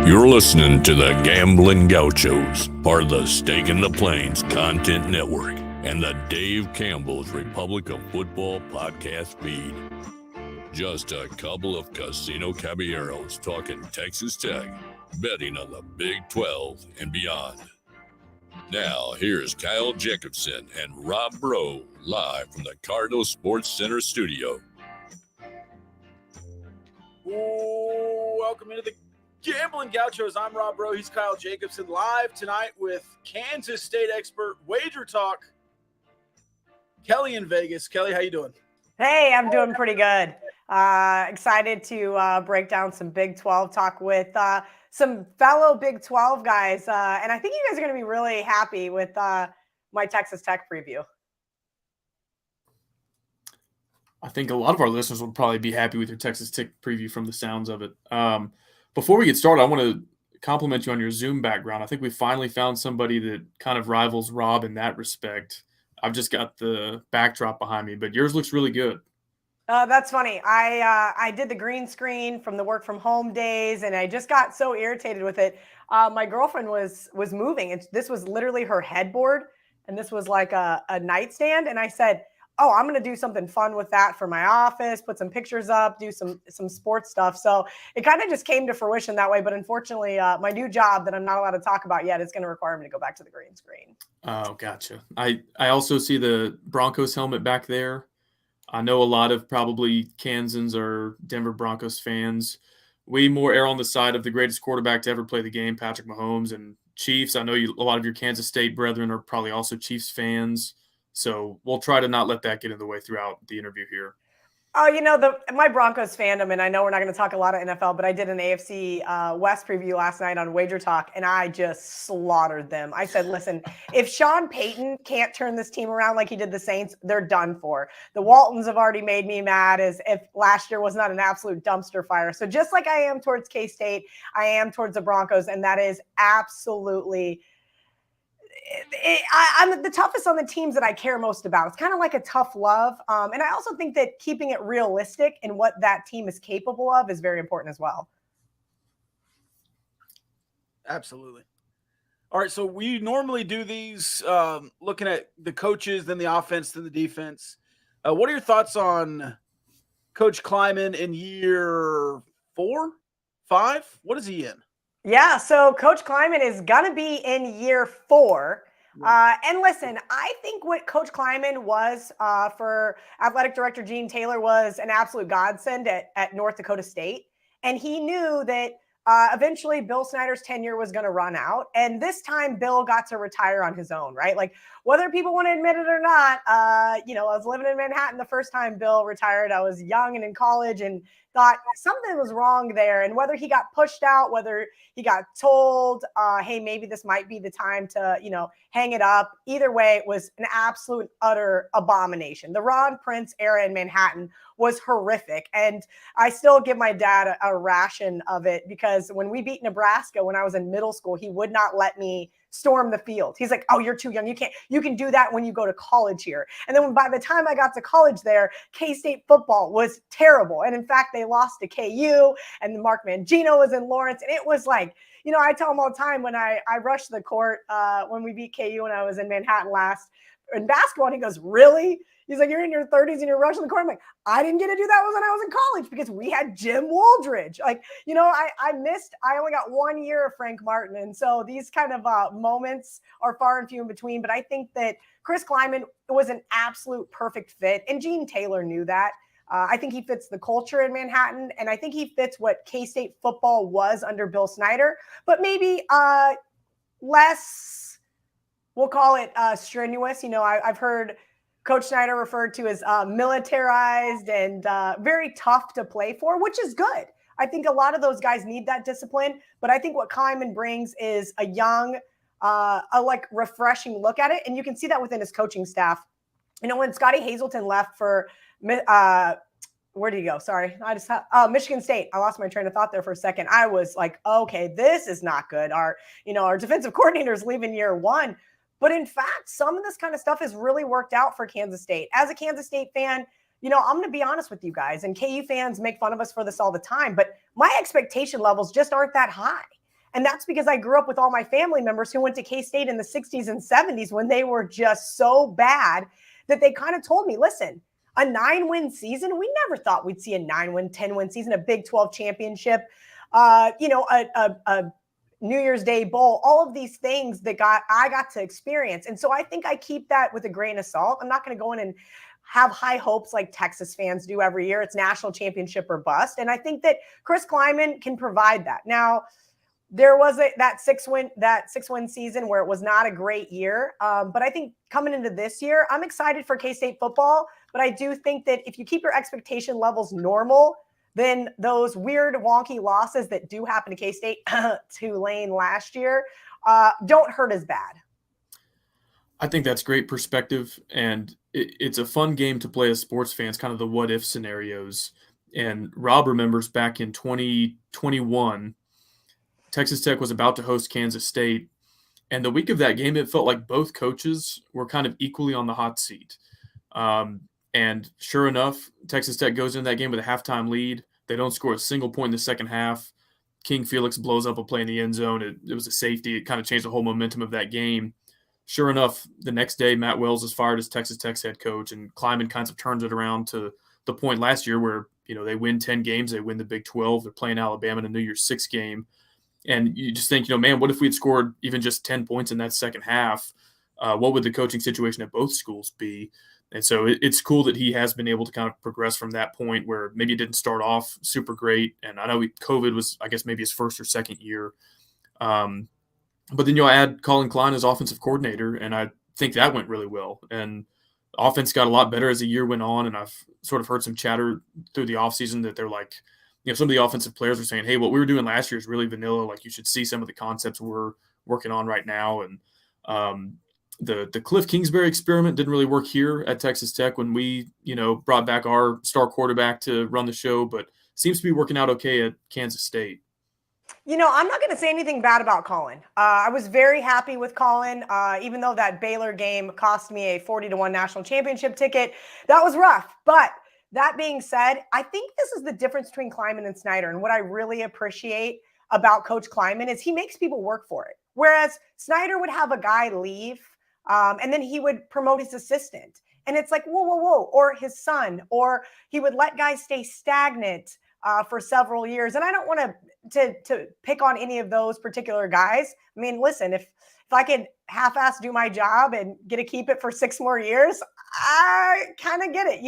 You're listening to the Gambling Gauchos, part of the Stake in the Plains Content Network, and the Dave Campbell's Republic of Football podcast feed. Just a couple of casino caballeros talking Texas Tech, betting on the Big 12 and beyond. Now, here's Kyle Jacobson and Rob Bro, live from the Cardinal Sports Center studio. Welcome into the Gambling Gauchos. I'm Rob Bro. He's Kyle Jacobson, live tonight with Kansas State expert Wager Talk, Kelly in Vegas. Kelly, how you doing? Hey, I'm doing pretty good. Excited to break down some Big 12 talk with some fellow Big 12 guys. And I think you guys are going to be really happy with my Texas Tech preview. I think a lot of our listeners would probably be happy with your Texas Tech preview from the sounds of it. Before we get started, I want to compliment you on your Zoom background. I think we finally found somebody that kind of rivals Rob in that respect. I've just got the backdrop behind me, but yours looks really good. That's funny. I did the green screen from the work from home days, and I just got so irritated with it. My girlfriend was moving, and this was literally her headboard, and this was like a nightstand. And I said, oh, I'm going to do something fun with that for my office, put some pictures up, do some sports stuff. So it kind of just came to fruition that way. But unfortunately, my new job that I'm not allowed to talk about yet is going to require me to go back to the green screen. Oh, gotcha. I also see the Broncos helmet back there. I know a lot of probably Kansans or Denver Broncos fans. We more err on the side of the greatest quarterback to ever play the game, Patrick Mahomes, and Chiefs. I know a lot of your Kansas State brethren are probably also Chiefs fans. So we'll try to not let that get in the way throughout the interview here. Oh, my Broncos fandom, and I know we're not going to talk a lot of NFL, but I did an AFC West preview last night on Wager Talk, and I just slaughtered them. I said, listen, if Sean Payton can't turn this team around like he did the Saints, they're done for. The Waltons have already made me mad as if last year was not an absolute dumpster fire. So just like I am towards K-State, I am towards the Broncos, and that is absolutely – I'm the toughest on the teams that I care most about. It's kind of like a tough love. And I also think that keeping it realistic in what that team is capable of is very important as well. Absolutely. All right, so we normally do these looking at the coaches, then the offense, then the defense. What are your thoughts on Coach Klieman in year 4, 5? What is he in? Yeah, so Coach Klieman is going to be in year 4. And listen, I think what Coach Klieman was for athletic director Gene Taylor was an absolute godsend at North Dakota State. And he knew that eventually Bill Snyder's tenure was going to run out. And this time Bill got to retire on his own, right? Like whether people want to admit it or not, I was living in Manhattan the first time Bill retired. I was young and in college and thought something was wrong there. And whether he got pushed out, whether he got told, hey, maybe this might be the time to, hang it up. Either way, it was an absolute utter abomination. The Ron Prince era in Manhattan was horrific. And I still give my dad a ration of it because when we beat Nebraska, when I was in middle school, he would not let me storm the field. He's like, oh, you're too young. You can do that when you go to college here. And then by the time I got to college there, K-State football was terrible. And in fact, they lost to KU and Mark Mangino was in Lawrence. And it was like, I tell him all the time when I rushed the court when we beat KU when I was in Manhattan last in basketball. And he goes, really? He's like, you're in your 30s and you're rushing the court. I'm like, I didn't get to do that when I was in college because we had Jim Wooldridge. Like, I only got 1 year of Frank Martin. And so these kind of moments are far and few in between. But I think that Chris Klieman was an absolute perfect fit. And Gene Taylor knew that. I think he fits the culture in Manhattan. And I think he fits what K-State football was under Bill Snyder. But maybe less, we'll call it strenuous. I've heard Coach Snyder referred to as militarized and very tough to play for, which is good. I think a lot of those guys need that discipline, but I think what Klieman brings is a young, refreshing look at it, and you can see that within his coaching staff. When Scotty Hazelton left for where did he go? Sorry, Michigan State. I lost my train of thought there for a second. I was like, okay, this is not good. Our defensive coordinator is leaving year 1. But in fact, some of this kind of stuff has really worked out for Kansas State. As a Kansas State fan, I'm going to be honest with you guys, and KU fans make fun of us for this all the time, but my expectation levels just aren't that high. And that's because I grew up with all my family members who went to K-State in the 60s and 70s when they were just so bad that they kind of told me, listen, a 9-win season, we never thought we'd see a 9-win, 10-win season, a Big 12 championship, a New Year's Day bowl, all of these things that I got to experience. And so I think I keep that with a grain of salt. I'm not going to go in and have high hopes like Texas fans do every year. It's national championship or bust. And I think that Chris Klieman can provide that. Now, there was that six win season where it was not a great year. But I think coming into this year, I'm excited for K-State football. But I do think that if you keep your expectation levels normal, then those weird wonky losses that do happen to K-State, Tulane last year, don't hurt as bad. I think that's great perspective, and it's a fun game to play as sports fans, kind of the what-if scenarios. And Rob remembers back in 2021, Texas Tech was about to host Kansas State, and the week of that game, it felt like both coaches were kind of equally on the hot seat. And sure enough, Texas Tech goes into that game with a halftime lead. They don't score a single point in the second half. King Felix blows up a play in the end zone. It was a safety. It kind of changed the whole momentum of that game. Sure enough, the next day, Matt Wells is fired as Texas Tech's head coach, and Klieman kind of turns it around to the point last year where, they win 10 games. They win the Big 12. They're playing Alabama in a New Year's Six game. And you just think, man, what if we had scored even just 10 points in that second half? What would the coaching situation at both schools be? And so it's cool that he has been able to kind of progress from that point where maybe it didn't start off super great. And I know COVID was, I guess, maybe his first or second year. But then you'll add Colin Klein as offensive coordinator, and I think that went really well. And offense got a lot better as the year went on, and I've sort of heard some chatter through the offseason that they're like, some of the offensive players are saying, hey, what we were doing last year is really vanilla. Like, you should see some of the concepts we're working on right now. And the Cliff Kingsbury experiment didn't really work here at Texas Tech when we, brought back our star quarterback to run the show, but seems to be working out okay at Kansas State. I'm not going to say anything bad about Colin. I was very happy with Colin, even though that Baylor game cost me a 40-1 national championship ticket. That was rough. But that being said, I think this is the difference between Klieman and Snyder. And what I really appreciate about Coach Klieman is he makes people work for it. Whereas Snyder would have a guy leave, and then he would promote his assistant. And it's like, whoa, or his son, or he would let guys stay stagnant for several years. And I don't want to pick on any of those particular guys. I mean, listen, if I could half-ass do my job and get to keep it for 6 more years, I kind of get it,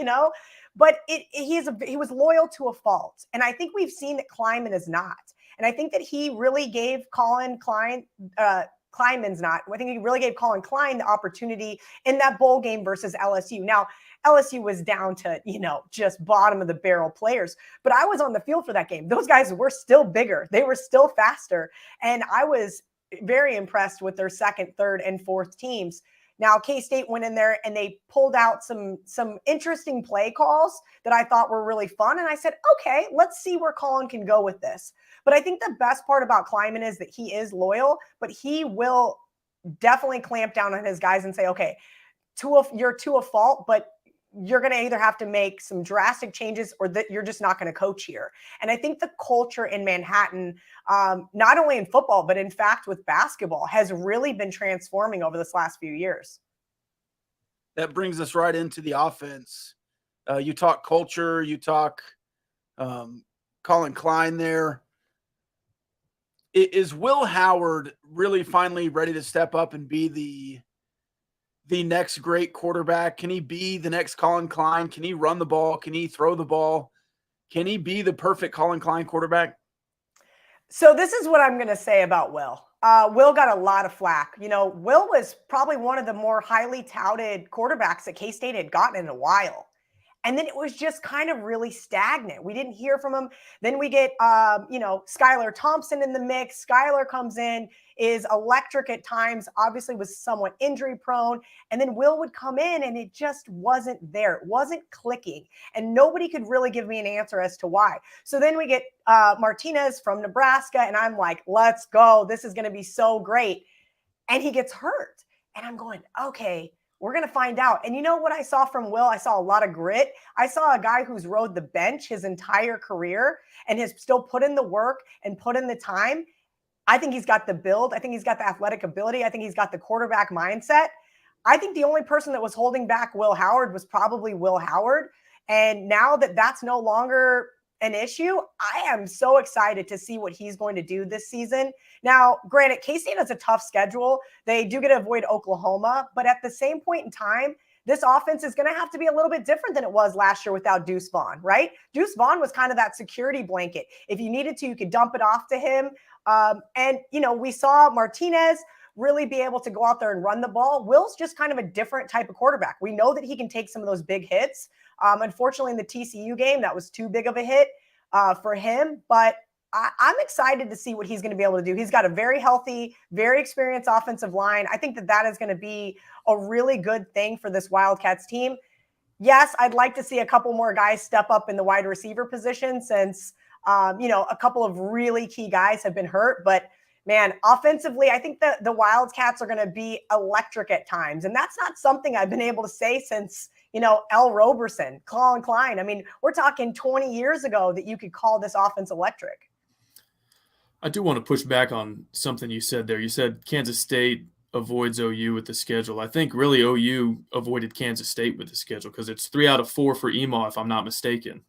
But he was loyal to a fault. And I think we've seen that Klieman is not. And I think that he really gave Klieman's not. I think he really gave Colin Klein the opportunity in that bowl game versus LSU. Now, LSU was down to, just bottom of the barrel players. But I was on the field for that game. Those guys were still bigger. They were still faster. And I was very impressed with their second, third, and fourth teams. Now, K-State went in there and they pulled out some interesting play calls that I thought were really fun. And I said, okay, let's see where Colin can go with this. But I think the best part about Klieman is that he is loyal, but he will definitely clamp down on his guys and say, okay, you're to a fault, but you're going to either have to make some drastic changes or that you're just not going to coach here. And I think the culture in Manhattan, not only in football, but in fact with basketball, has really been transforming over this last few years. That brings us right into the offense. You talk culture, you talk Colin Klein there. Is Will Howard really finally ready to step up and be the next great quarterback? Can he be the next Colin Klein? Can he run the ball? Can he throw the ball? Can he be the perfect Colin Klein quarterback? So this is what I'm going to say about Will. Will got a lot of flack. Will was probably one of the more highly touted quarterbacks that K-State had gotten in a while. And then it was just kind of really stagnant. We didn't hear from him. Then we get, Skylar Thompson in the mix. Skylar comes in, is electric at times, obviously was somewhat injury prone. And then Will would come in and it just wasn't there. It wasn't clicking. And nobody could really give me an answer as to why. So then we get Martinez from Nebraska. And I'm like, let's go. This is going to be so great. And he gets hurt. And I'm going, okay, we're going to find out. And you know what I saw from Will? I saw a lot of grit. I saw a guy who's rode the bench his entire career and has still put in the work and put in the time. I think he's got the build. I think he's got the athletic ability. I think he's got the quarterback mindset. I think the only person that was holding back Will Howard was probably Will Howard. And now that that's no longer an issue, I am so excited to see what he's going to do this season. Now, granted, K-State has a tough schedule. They do get to avoid Oklahoma, but at the same point in time, this offense is going to have to be a little bit different than it was last year without Deuce Vaughn, right? Deuce Vaughn was kind of that security blanket. If you needed to, you could dump it off to him. And, we saw Martinez really be able to go out there and run the ball. Will's just kind of a different type of quarterback. We know that he can take some of those big hits. Unfortunately, in the TCU game, that was too big of a hit for him. But I'm excited to see what he's going to be able to do. He's got a very healthy, very experienced offensive line. I think that is going to be a really good thing for this Wildcats team. Yes, I'd like to see a couple more guys step up in the wide receiver position since, a couple of really key guys have been hurt. But, man, offensively, I think the Wildcats are going to be electric at times. And that's not something I've been able to say since, L. Roberson, Colin Klein. I mean, we're talking 20 years ago that you could call this offense electric. I do want to push back on something you said there. You said Kansas State avoids OU with the schedule. I think really OU avoided Kansas State with the schedule because it's 3 out of 4 for EMAW, if I'm not mistaken.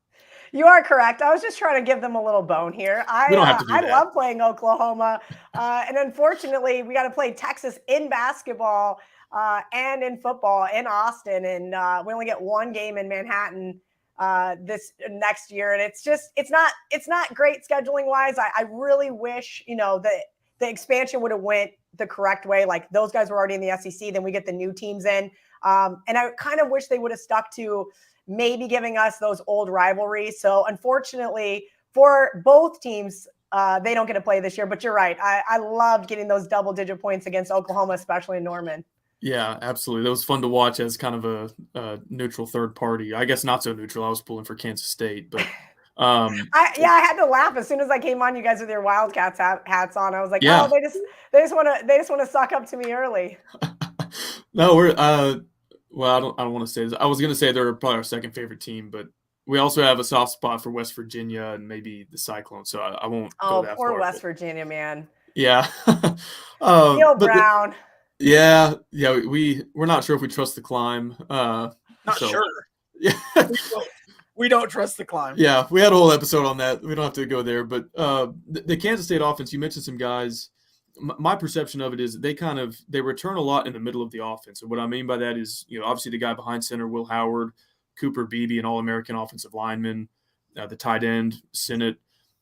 You are correct. I was just trying to give them a little bone here. We don't have to do that. I love playing Oklahoma. And unfortunately, we got to play Texas in basketball and in football in Austin. And we only get one game in Manhattan this next year. And it's not great scheduling wise. I really wish, that the expansion would have went the correct way. Like those guys were already in the SEC. Then we get the new teams in. And I kind of wish they would have stuck to maybe giving us those old rivalries. So unfortunately for both teams, they don't get to play this year, but you're right. I loved getting those double-digit points against Oklahoma, especially in Norman. Yeah, absolutely. That was fun to watch as kind of a neutral third party. I guess not so neutral. I was pulling for Kansas State, but I had to laugh as soon as I came on. You guys with your Wildcats hats on. I was like, yeah. Oh, they just want to suck up to me early. No, we're well, I don't want to say this. I was going to say they're probably our second favorite team, but we also have a soft spot for West Virginia and maybe the Cyclones. So I won't go that far. Oh, poor West Virginia, man. Yeah. Neil Brown. We're not sure if we trust the climb. Not sure. Yeah. We don't trust the climb. Yeah, we had a whole episode on that. We don't have to go there. But the Kansas State offense, you mentioned some guys. My perception of it is they return a lot in the middle of the offense. And what I mean by that is, obviously the guy behind center, Will Howard, Cooper Beebe, an All-American offensive lineman, the tight end, Sinnott.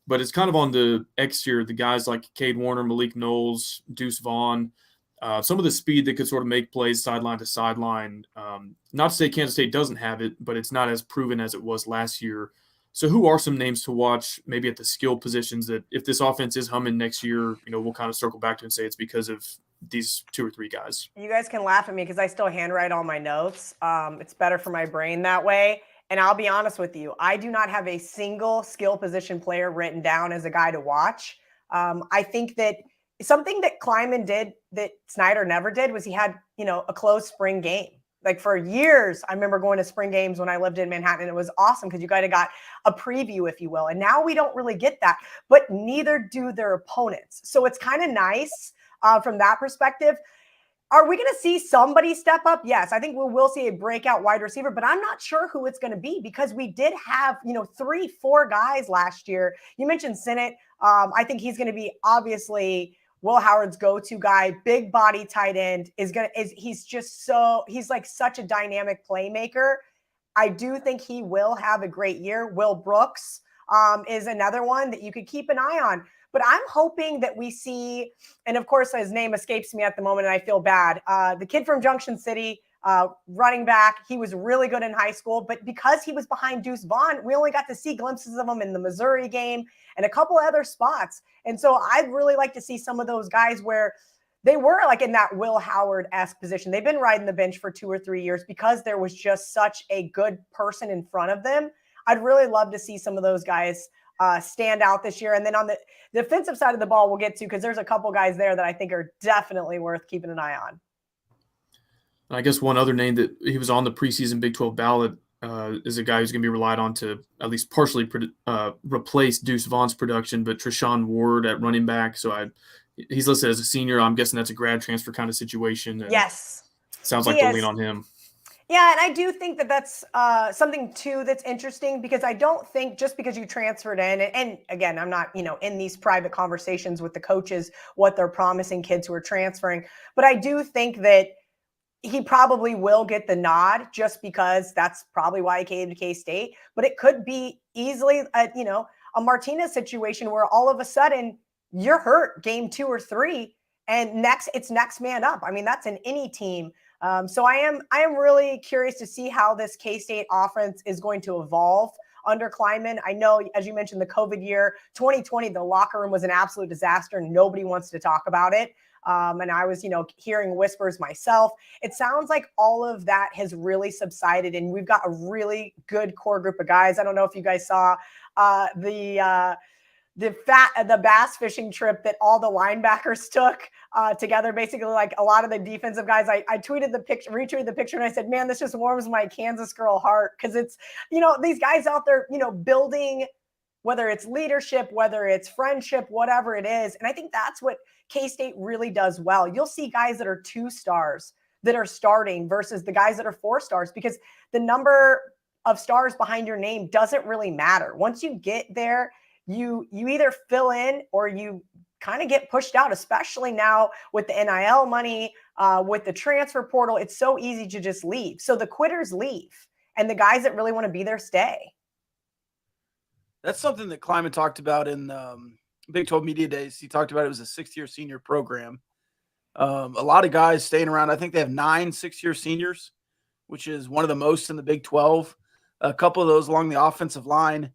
But it's kind of on the exterior, the guys like Cade Warner, Malik Knowles, Deuce Vaughn, some of the speed that could sort of make plays sideline to sideline. Not to say Kansas State doesn't have it, but it's not as proven as it was last year. So who are some names to watch maybe at the skill positions that if this offense is humming next year, we'll kind of circle back to and say it's because of these 2 or 3 guys? You guys can laugh at me because I still handwrite all my notes. It's better for my brain that way. And I'll be honest with you, I do not have a single skill position player written down as a guy to watch. I think that something that Kleiman did that Snyder never did was he had, a closed spring game. Like for years, I remember going to spring games when I lived in Manhattan, and it was awesome because you kind of got a preview, if you will. And now we don't really get that, but neither do their opponents. So it's kind of nice from that perspective. Are we going to see somebody step up? Yes, I think we will see a breakout wide receiver, but I'm not sure who it's going to be because we did have, 3-4 guys last year. You mentioned Sinnott. I think he's going to be obviously Will Howard's go-to guy, big body tight end he's like such a dynamic playmaker. I do think he will have a great year. Will Brooks is another one that you could keep an eye on, but I'm hoping that we see, and of course his name escapes me at the moment and I feel bad. The kid from Junction City, running back, he was really good in high school, but because he was behind Deuce Vaughn, we only got to see glimpses of him in the Missouri game and a couple other spots. And so I'd really like to see some of those guys where they were like in that Will Howard-esque position. They've been riding the bench for 2 or 3 years because there was just such a good person in front of them. I'd really love to see some of those guys stand out this year. And then on the defensive side of the ball, we'll get to, because there's a couple guys there that I think are definitely worth keeping an eye on. I guess one other name that he was on the preseason Big 12 ballot is a guy who's going to be relied on to at least partially replace Deuce Vaughn's production, but Treshaun Ward at running back. So He's listed as a senior. I'm guessing that's a grad transfer kind of situation. And Yes. sounds like they'll lean on him. Yeah, and I do think that that's something too that's interesting, because I don't think just because you transferred in, and again, I'm not, in these private conversations with the coaches, what they're promising kids who are transferring, but I do think that he probably will get the nod just because that's probably why he came to K-State. But it could be easily, a Martinez situation where all of a sudden you're hurt game 2 or 3, and it's next man up. I mean, that's in any team. So I am really curious to see how this K-State offense is going to evolve under Klieman. I know, as you mentioned, the COVID year, 2020, the locker room was an absolute disaster. Nobody wants to talk about it. And I was, hearing whispers myself. It sounds like all of that has really subsided, and we've got a really good core group of guys. I don't know if you guys saw the bass fishing trip that all the linebackers took together. Basically, like a lot of the defensive guys. I tweeted the picture, retweeted the picture, and I said, man, this just warms my Kansas girl heart, because it's, these guys out there, building, whether it's leadership, whether it's friendship, whatever it is. And I think that's what K-State really does well. You'll see guys that are 2 stars that are starting versus the guys that are 4 stars, because the number of stars behind your name doesn't really matter. Once you get there, you either fill in or you kind of get pushed out, especially now with the NIL money, with the transfer portal. It's so easy to just leave. So the quitters leave, and the guys that really want to be there stay. That's something that Klieman talked about in Big 12 Media Days. He talked about it was a 6-year senior program. A lot of guys staying around. I think they have 9 6-year seniors, which is one of the most in the Big 12. A couple of those along the offensive line.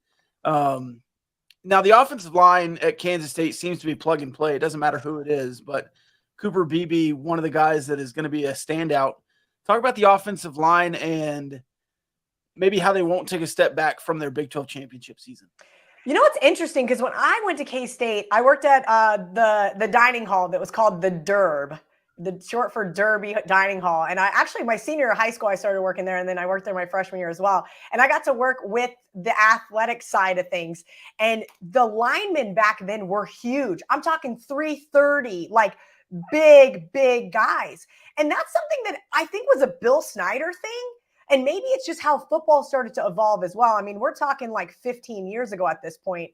Now, the offensive line at Kansas State seems to be plug and play. It doesn't matter who it is, but Cooper Beebe, one of the guys that is going to be a standout. Talk about the offensive line and maybe how they won't take a step back from their Big 12 championship season. You know what's interesting? Because when I went to K-State, I worked at the dining hall that was called the Derb, the short for Derby Dining Hall. And my senior year of high school, I started working there, and then I worked there my freshman year as well. And I got to work with the athletic side of things. And the linemen back then were huge. I'm talking 330, like big guys. And that's something that I think was a Bill Snyder thing. And maybe it's just how football started to evolve as well. I mean, we're talking like 15 years ago at this point.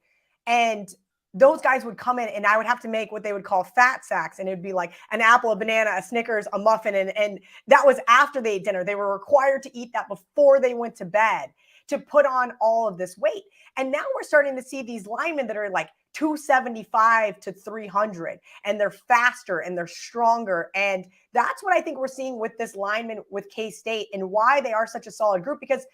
And those guys would come in, and I would have to make what they would call fat sacks. And it'd be like an apple, a banana, a Snickers, a muffin. And that was after they ate dinner. They were required to eat that before they went to bed to put on all of this weight. And now we're starting to see these linemen that are like 275 to 300, and they're faster and they're stronger. And that's what I think we're seeing with this lineman with K-State, and why they are such a solid group, because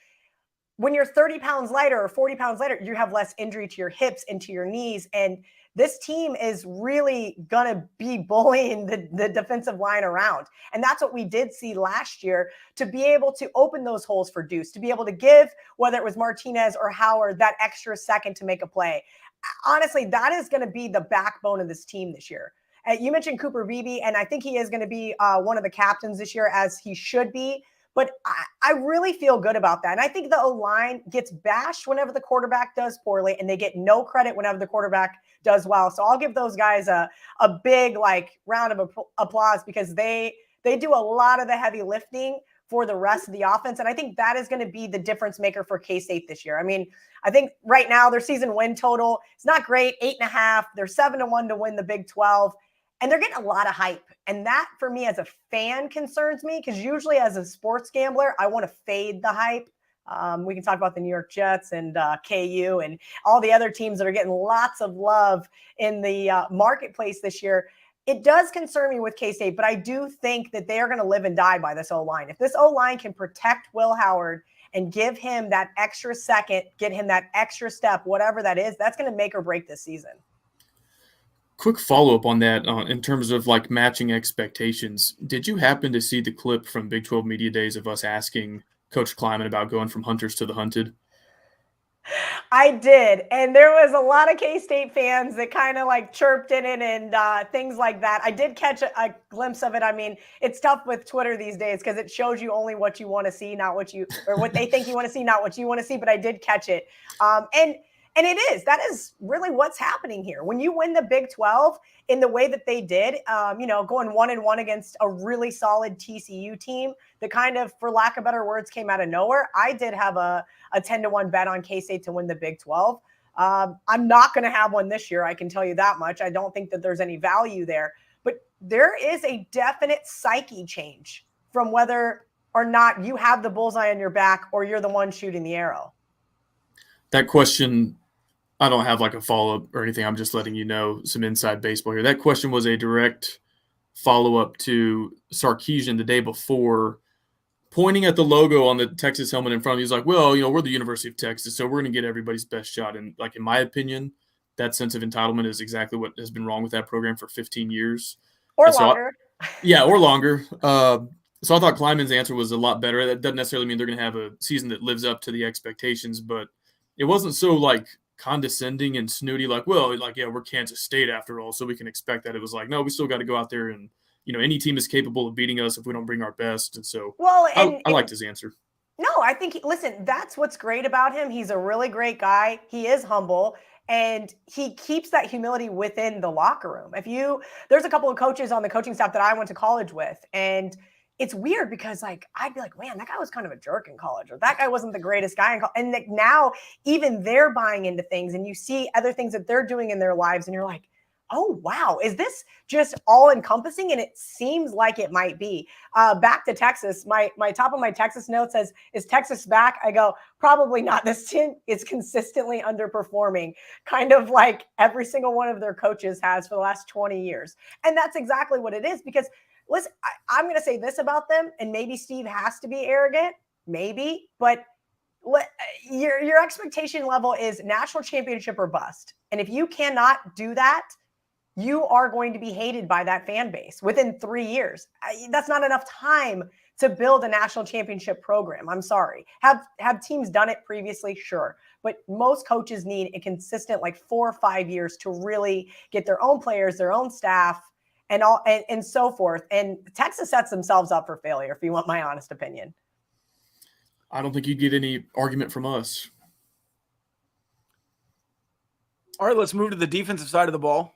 when you're 30 pounds lighter or 40 pounds lighter, you have less injury to your hips and to your knees. And this team is really going to be bullying the defensive line around. And that's what we did see last year, to be able to open those holes for Deuce, to be able to give, whether it was Martinez or Howard, that extra second to make a play. Honestly, that is going to be the backbone of this team this year. You mentioned Cooper Beebe, and I think he is going to be one of the captains this year, as he should be. But I really feel good about that. And I think the O-line gets bashed whenever the quarterback does poorly, and they get no credit whenever the quarterback does well. So I'll give those guys a big round of applause, because they do a lot of the heavy lifting for the rest of the offense. And I think that is going to be the difference maker for K-State this year. I mean, I think right now their season win total, it's not great, 8.5. They're 7-1 to win the Big 12. And they're getting a lot of hype. And that, for me as a fan, concerns me, because usually as a sports gambler, I want to fade the hype. We can talk about the New York Jets and KU and all the other teams that are getting lots of love in the marketplace this year. It does concern me with K-State, but I do think that they are going to live and die by this O-line. If this O-line can protect Will Howard and give him that extra second, get him that extra step, whatever that is, that's going to make or break this season. Quick follow-up on that in terms of matching expectations. Did you happen to see the clip from Big 12 Media Days of us asking Coach Klieman about going from hunters to the hunted? I did. And there was a lot of K-State fans that kind of chirped in it and things like that. I did catch a glimpse of it. I mean, it's tough with Twitter these days, because it shows you only what you want to see, not what they think you want to see, not what you want to see. But I did catch it. And And that is really what's happening here. When you win the Big 12 in the way that they did, going 1-1 against a really solid TCU team that kind of, for lack of better words, came out of nowhere. I did have a 10-1 bet on K-State to win the Big 12. I'm not going to have one this year. I can tell you that much. I don't think that there's any value there, but there is a definite psyche change from whether or not you have the bullseye on your back or you're the one shooting the arrow. That question, I don't have like a follow-up or anything. I'm just letting you know some inside baseball here. That question was a direct follow-up to Sarkisian the day before, pointing at the logo on the Texas helmet in front of me. He's like, well, we're the University of Texas, so we're going to get everybody's best shot. And like, in my opinion, that sense of entitlement is exactly what has been wrong with that program for 15 years. Or longer. Or longer. So I thought Klieman's answer was a lot better. That doesn't necessarily mean they're going to have a season that lives up to the expectations, but it wasn't so like condescending and snooty, like, well, like, yeah, we're Kansas State after all, so we can expect that. It was like, no, we still got to go out there and, any team is capable of beating us if we don't bring our best. And so I liked his answer. No, I think, listen, that's what's great about him. He's a really great guy. He is humble. And he keeps that humility within the locker room. There's a couple of coaches on the coaching staff that I went to college with, and it's weird because like, I'd be like, man, that guy was kind of a jerk in college, or that guy wasn't the greatest guy in college. And like, now even they're buying into things, and you see other things that they're doing in their lives, and you're like, oh, wow, is this just all encompassing? And it seems like it might be. Back to Texas, my top of my Texas note says, is Texas back? I go, probably not. This team is consistently underperforming, kind of like every single one of their coaches has for the last 20 years. And that's exactly what it is, because listen, I'm going to say this about them, and maybe Steve has to be arrogant, maybe, but your expectation level is national championship or bust. And if you cannot do that, you are going to be hated by that fan base within 3 years. That's not enough time to build a national championship program. I'm sorry. Have teams done it previously? Sure. But most coaches need a consistent 4 or 5 years to really get their own players, their own staff, and so forth. And Texas sets themselves up for failure, if you want my honest opinion. I don't think you'd get any argument from us. All right, let's move to the defensive side of the ball.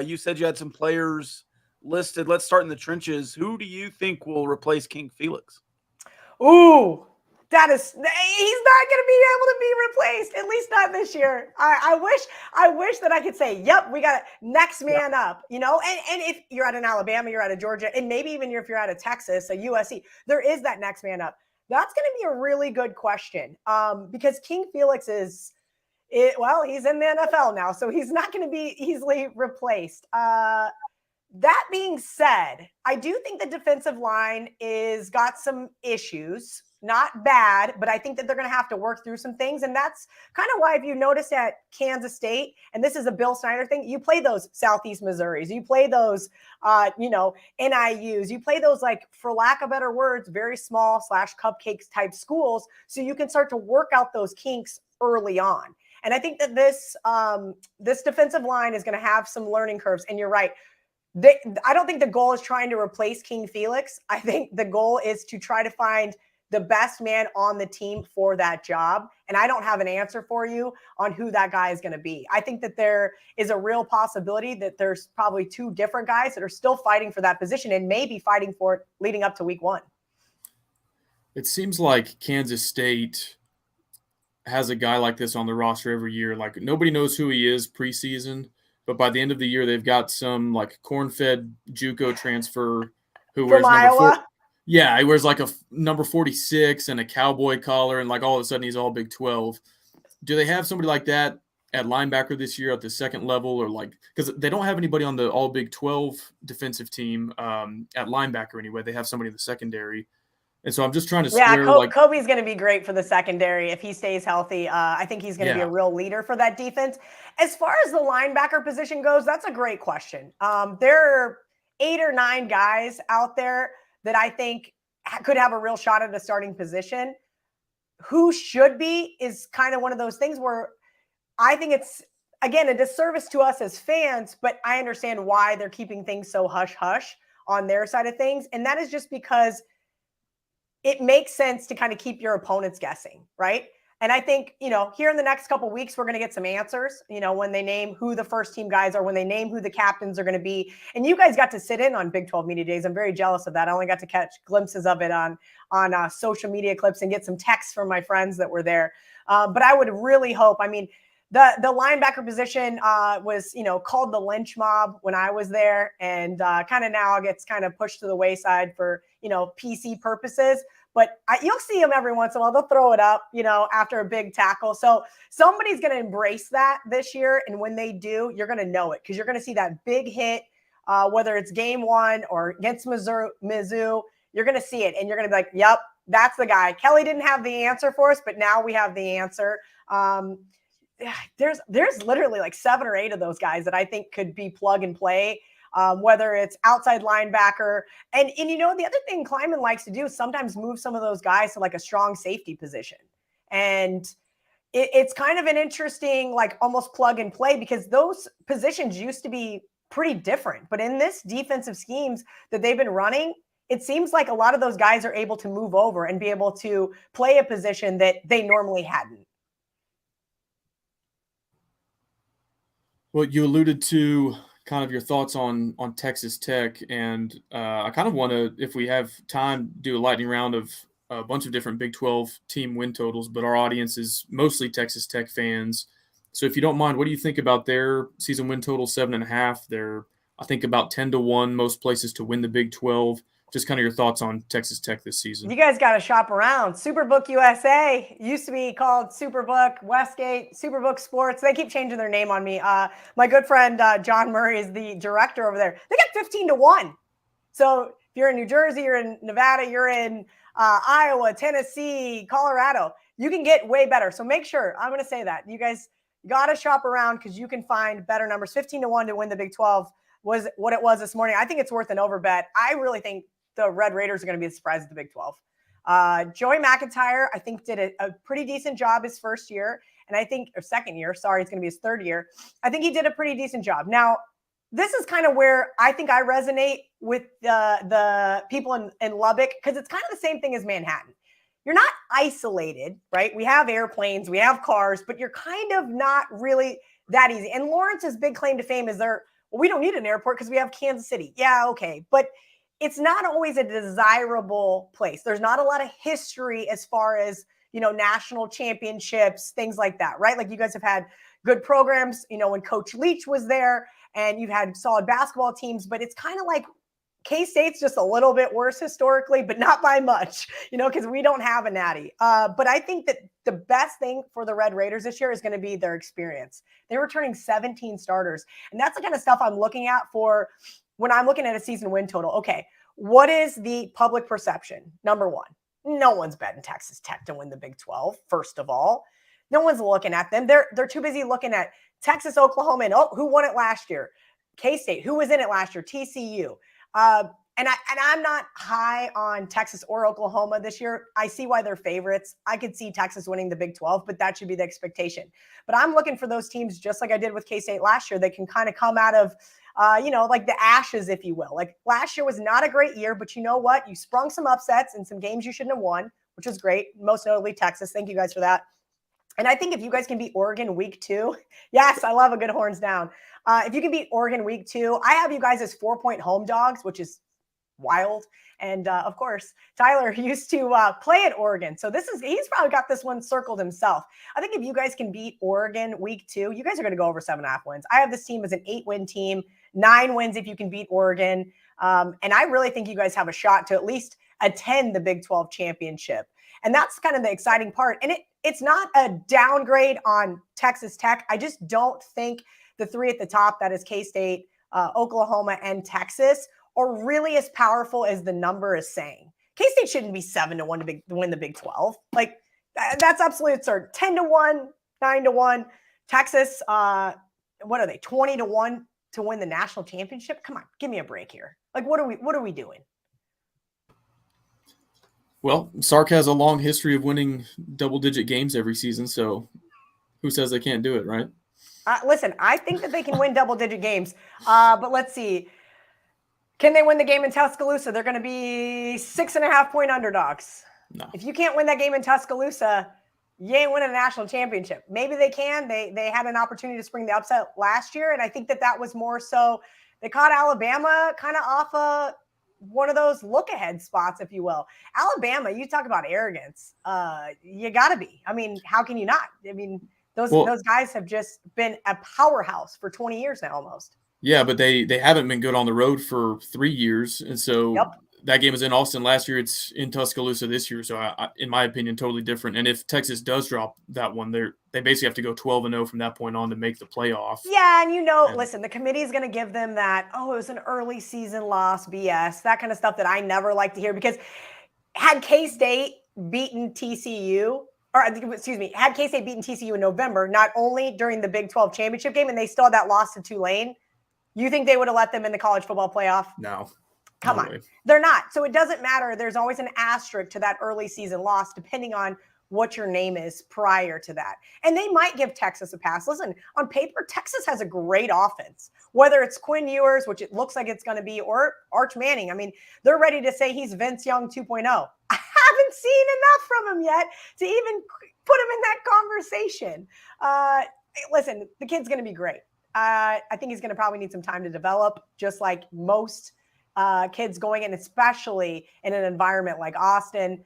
You said you had some players listed. Let's start in the trenches. Who do you think will replace King Felix? Ooh, he's not going to be able to be replaced, at least not this year. I wish that I could say, yep, we got next man up, and if you're at an Alabama, you're at a Georgia, and maybe even if you're at a Texas, a USC, there is that next man up. That's going to be a really good question, because King Felix he's in the NFL now, so he's not going to be easily replaced. That being said, I do think the defensive line is got some issues. Not bad, but I think that they're going to have to work through some things. And that's kind of why, if you notice at Kansas State, and this is a Bill Snyder thing, you play those Southeast Missouris, you play those, NIUs, you play those, for lack of better words, very small / cupcakes type schools. So you can start to work out those kinks early on. And I think that this defensive line is going to have some learning curves. And you're right. I don't think the goal is trying to replace King Felix. I think the goal is to try to find the best man on the team for that job. And I don't have an answer for you on who that guy is going to be. I think that there is a real possibility that there's probably 2 different guys that are still fighting for that position and maybe fighting for it leading up to week 1. It seems like Kansas State has a guy like this on the roster every year. Nobody knows who he is preseason, but by the end of the year, they've got some corn-fed JUCO transfer who wears from number Iowa. 4. Yeah, he wears a number 46 and a cowboy collar, and all of a sudden he's all Big 12. Do they have somebody like that at linebacker this year at the second level, or because they don't have anybody on the all Big 12 defensive team at linebacker anyway? They have somebody in the secondary. And so I'm just trying to square. Kobe's going to be great for the secondary if he stays healthy. I think he's going to be a real leader for that defense. As far as the linebacker position goes, that's a great question. There are 8 or 9 guys out there that I think could have a real shot at a starting position. Who should be is kind of one of those things where I think it's, again, a disservice to us as fans, but I understand why they're keeping things so hush-hush on their side of things. And that is just because it makes sense to kind of keep your opponents guessing, right? And I think, here in the next couple of weeks, we're going to get some answers, when they name who the first team guys are, when they name who the captains are going to be. And you guys got to sit in on Big 12 Media Days. I'm very jealous of that. I only got to catch glimpses of it on social media clips and get some texts from my friends that were there. But I would really hope, the linebacker position was, called the lynch mob when I was there, and kind of now gets kind of pushed to the wayside for, PC purposes. But you'll see them every once in a while. They'll throw it up, after a big tackle. So somebody's going to embrace that this year. And when they do, you're going to know it, because you're going to see that big hit, whether it's game one or against Mizzou, you're going to see it. And you're going to be like, yep, that's the guy. Kelly didn't have the answer for us, but now we have the answer. There's literally like 7 or 8 of those guys that I think could be plug and play. Whether it's outside linebacker. And the other thing Klieman likes to do is sometimes move some of those guys to like a strong safety position. And it's kind of an interesting, like almost plug and play, because those positions used to be pretty different. But in this defensive schemes that they've been running, it seems like a lot of those guys are able to move over and be able to play a position that they normally hadn't. Well, you alluded to kind of your thoughts on Texas Tech, and I kind of want to, if we have time, do a lightning round of a bunch of different Big 12 team win totals, but our audience is mostly Texas Tech fans. So if you don't mind, what do you think about their season win total? 7.5. They're, I think, about 10-1 most places to win the Big 12. Just kind of your thoughts on Texas Tech this season. You guys got to shop around. Superbook USA used to be called Superbook Westgate, Superbook Sports. They keep changing their name on me. My good friend John Murray is the director over there. They got 15-1. So if you're in New Jersey, you're in Nevada, you're in Iowa, Tennessee, Colorado, you can get way better. So make sure, I'm going to say that. You guys got to shop around, because you can find better numbers. 15-1 to win the Big 12 was what it was this morning. I think it's worth an over bet. I really think the Red Raiders are going to be a surprise at the Big 12. Joey McIntyre, I think, did a pretty decent job his first year. And I think, or second year, sorry, it's going to be his third year. I think he did a pretty decent job. Now, this is kind of where I think I resonate with the people in Lubbock, because it's kind of the same thing as Manhattan. You're not isolated, right? We have airplanes, we have cars, but you're kind of not really that easy. And Lawrence's big claim to fame is we don't need an airport because we have Kansas City. Yeah, okay. But it's not always a desirable place. There's not a lot of history as far as, national championships, things like that, right? Like you guys have had good programs, when Coach Leach was there, and you've had solid basketball teams, but it's kind of like K-State's just a little bit worse historically, but not by much, because we don't have a natty. But I think that the best thing for the Red Raiders this year is going to be their experience. They're returning 17 starters. And that's the kind of stuff I'm looking at for when I'm looking at a season win total. Okay, what is the public perception? Number one, no one's betting Texas Tech to win the Big 12, first of all. No one's looking at them. They're too busy looking at Texas, Oklahoma, and who won it last year? K-State. Who was in it last year? TCU. And I'm not high on Texas or Oklahoma this year. I see why they're favorites. I could see Texas winning the Big 12, but that should be the expectation. But I'm looking for those teams, just like I did with K-State last year, that can kind of come out of, like the ashes, if you will. Like last year was not a great year, but you know what? You sprung some upsets in some games you shouldn't have won, which was great. Most notably Texas. Thank you guys for that. And I think if you guys can beat Oregon week 2, yes, I love a good horns down. If you can beat Oregon week 2, I have you guys as 4-point home dogs, which is wild. And of course, Tyler used to play at Oregon. So he's probably got this one circled himself. I think if you guys can beat Oregon week 2, you guys are going to go over 7.5 wins. I have this team as an 8-win team, 9 wins if you can beat Oregon. And I really think you guys have a shot to at least attend the Big 12 championship. And that's kind of the exciting part. And it's not a downgrade on Texas Tech. I just don't think the 3 at the top, that is K-State, Oklahoma, and Texas, are really as powerful as the number is saying. K-State shouldn't be 7-1 to win the Big 12. Like, that's absolutely absurd. 10-1, 9-1. Texas, what are they, 20-1 to win the national championship? Come on, give me a break here. Like, what are we doing? Well, Sark has a long history of winning double-digit games every season, so who says they can't do it, right? Listen, I think that they can win double-digit games, but let's see. Can they win the game in Tuscaloosa? They're going to be 6.5-point underdogs. No. If you can't win that game in Tuscaloosa, you ain't winning a national championship. Maybe they can. They had an opportunity to spring the upset last year, and I think that was more so they caught Alabama kind of off one of those look-ahead spots, if you will. Alabama, you talk about arrogance. You got to be. I mean, how can you not? I mean, those guys have just been a powerhouse for 20 years now almost. Yeah, but they haven't been good on the road for 3 years, and so that game was in Austin last year. It's in Tuscaloosa this year, so I, in my opinion, totally different. And if Texas does drop that one, they basically have to go 12-0 from that point on to make the playoff. Yeah, and listen, the committee is going to give them that, it was an early season loss, BS, that kind of stuff that I never like to hear, because had K-State beaten TCU, had K-State beaten TCU in November, not only during the Big 12 championship game, and they still had that loss to Tulane, you think they would have let them in the college football playoff? No. Come on. They're not. So it doesn't matter. There's always an asterisk to that early season loss, depending on what your name is prior to that. And they might give Texas a pass. Listen, on paper, Texas has a great offense, whether it's Quinn Ewers, which it looks like it's going to be, or Arch Manning. I mean, they're ready to say he's Vince Young 2.0. I haven't seen enough from him yet to even put him in that conversation. Listen, the kid's going to be great. I think he's going to probably need some time to develop, just like most kids going in, especially in an environment like Austin.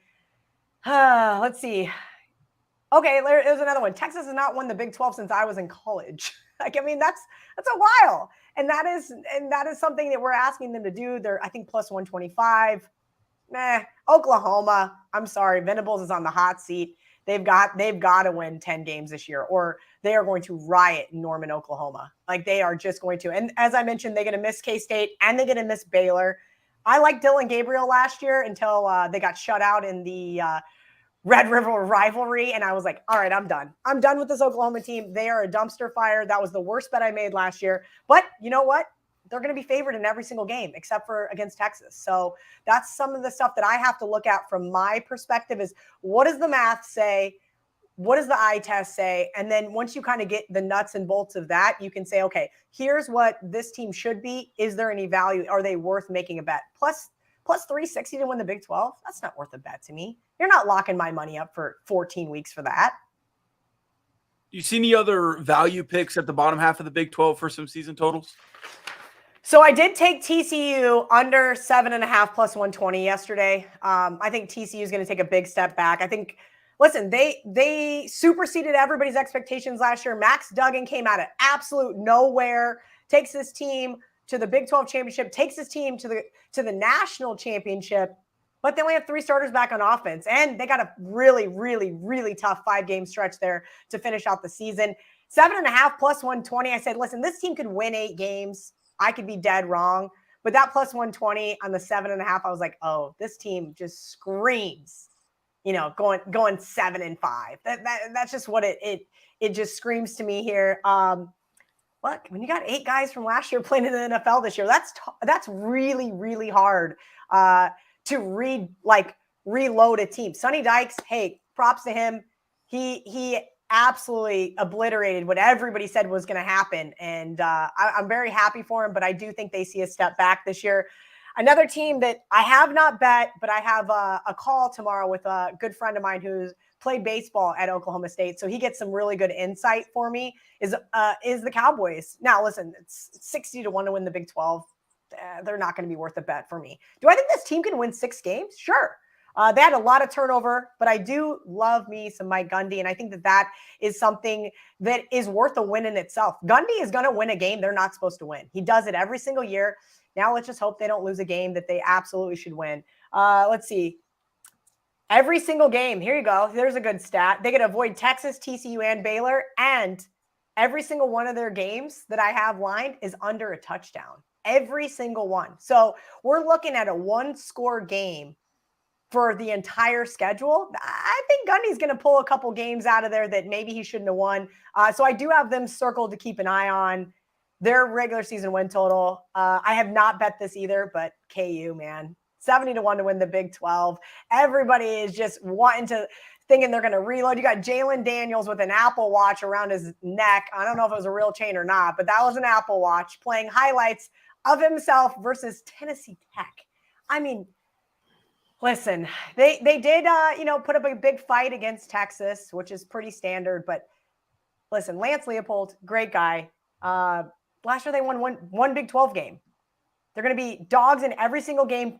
Let's see. Okay, there's another one. Texas has not won the Big 12 since I was in college. Like, I mean, that's a while. And that is something that we're asking them to do. They're, I think, plus 125. Oklahoma, I'm sorry, Venables is on the hot seat. They've got to win 10 games this year, or they are going to riot in Norman, Oklahoma. Like, they are just going to. And as I mentioned, they're going to miss K-State and they're going to miss Baylor. I liked Dylan Gabriel last year until they got shut out in the Red River rivalry. And I was like, all right, I'm done. I'm done with this Oklahoma team. They are a dumpster fire. That was the worst bet I made last year. But you know what? They're going to be favored in every single game except for against Texas. So that's some of the stuff that I have to look at from my perspective is, what does the math say? What does the eye test say? And then once you kind of get the nuts and bolts of that, you can say, okay, here's what this team should be. Is there any value? Are they worth making a bet? Plus 360 to win the Big 12? That's not worth a bet to me. You're not locking my money up for 14 weeks for that. You see any other value picks at the bottom half of the Big 12 for some season totals? So I did take TCU under 7.5 plus 120 yesterday. I think TCU is going to take a big step back. I think, listen, they superseded everybody's expectations last year. Max Duggan came out of absolute nowhere, takes this team to the Big 12 championship, takes this team to the national championship, but they only have 3 starters back on offense. And they got a really, really, really tough 5-game stretch there to finish out the season. 7.5 plus 120. I said, listen, this team could win 8 games. I could be dead wrong, but that plus 120 on the 7.5, I was like, oh, this team just screams, going 7-5. That's just what it just screams to me here. Look, when you got 8 guys from last year playing in the NFL this year, that's really, really hard to reload a team. Sonny Dykes, hey, props to him. He absolutely obliterated what everybody said was going to happen. And I'm very happy for him, but I do think they see a step back this year. Another team that I have not bet, but I have a call tomorrow with a good friend of mine who's played baseball at Oklahoma State. So he gets some really good insight for me is the Cowboys. Now, listen, it's 60 to 1 to win the Big 12. They're not going to be worth a bet for me. Do I think this team can win 6 games? Sure. They had a lot of turnover, but I do love me some Mike Gundy, and I think that is something that is worth a win in itself. Gundy is going to win a game they're not supposed to win. He does it every single year. Now let's just hope they don't lose a game that they absolutely should win. Let's see. Every single game, here you go. There's a good stat. They could avoid Texas, TCU, and Baylor, and every single one of their games that I have lined is under a touchdown. Every single one. So we're looking at a 1-score game for the entire schedule. I think Gundy's going to pull a couple games out of there that maybe he shouldn't have won. So I do have them circled to keep an eye on their regular season win total. I have not bet this either, but KU, man, 70 to 1 to win the Big 12. Everybody is just thinking they're going to reload. You got Jalen Daniels with an Apple Watch around his neck. I don't know if it was a real chain or not, but that was an Apple Watch playing highlights of himself versus Tennessee Tech. I mean, Listen, they did, put up a big fight against Texas, which is pretty standard. But listen, Lance Leopold, great guy. Last year they won one Big 12 game. They're going to be dogs in every single game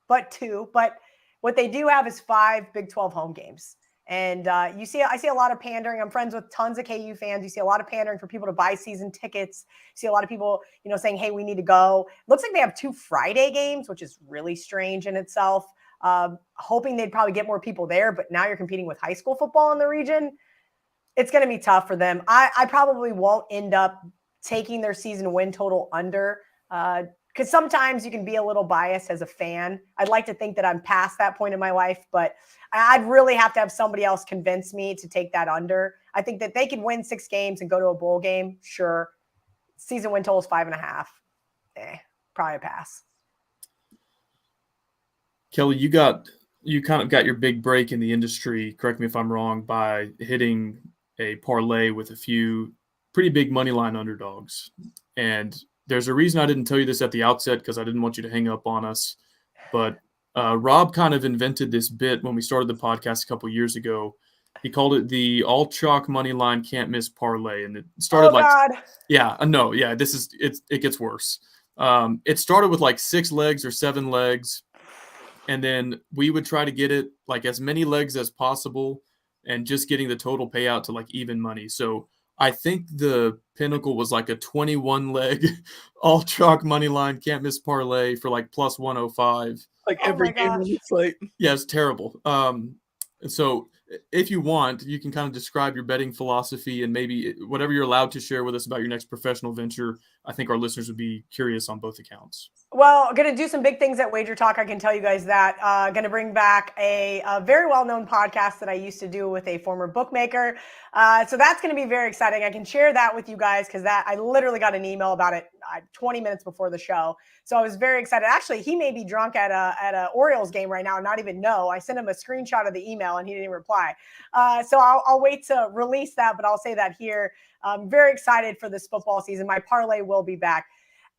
but 2. But what they do have is 5 Big 12 home games. And I see a lot of pandering. I'm friends with tons of KU fans. You see a lot of pandering for people to buy season tickets. You see a lot of people, saying, hey, we need to go. Looks like they have 2 Friday games, which is really strange in itself. Hoping they'd probably get more people there, but now you're competing with high school football in the region. It's going to be tough for them. I probably won't end up taking their season win total under, because sometimes you can be a little biased as a fan. I'd like to think that I'm past that point in my life, but I'd really have to have somebody else convince me to take that under. I think that they could win 6 games and go to a bowl game. Sure. Season win total is 5.5. Probably a pass. Kelly, you kind of got your big break in the industry, correct me if I'm wrong, by hitting a parlay with a few pretty big money line underdogs. And there's a reason I didn't tell you this at the outset, because I didn't want you to hang up on us. But Rob kind of invented this bit when we started the podcast a couple years ago. He called it the all chalk money line can't miss parlay. And it started it gets worse. It started with like 6 legs or 7 legs. And then we would try to get it like as many legs as possible and just getting the total payout to like even money. So I think the pinnacle was like a 21 leg all chalk money line can't miss parlay for like plus 105. Like every game on the slate. Yeah, it's terrible. So if you want, you can kind of describe your betting philosophy and maybe whatever you're allowed to share with us about your next professional venture. I think our listeners would be curious on both accounts. Well, going to do some big things at Wager Talk. I can tell you guys that. Going to bring back a very well-known podcast that I used to do with a former bookmaker. So that's going to be very exciting. I can share that with you guys because I literally got an email about it 20 minutes before the show. So I was very excited. Actually, he may be drunk at a Orioles game right now and not even know. I sent him a screenshot of the email and he didn't reply. So I'll wait to release that, but I'll say that here. I'm very excited for this football season. My parlay will be back.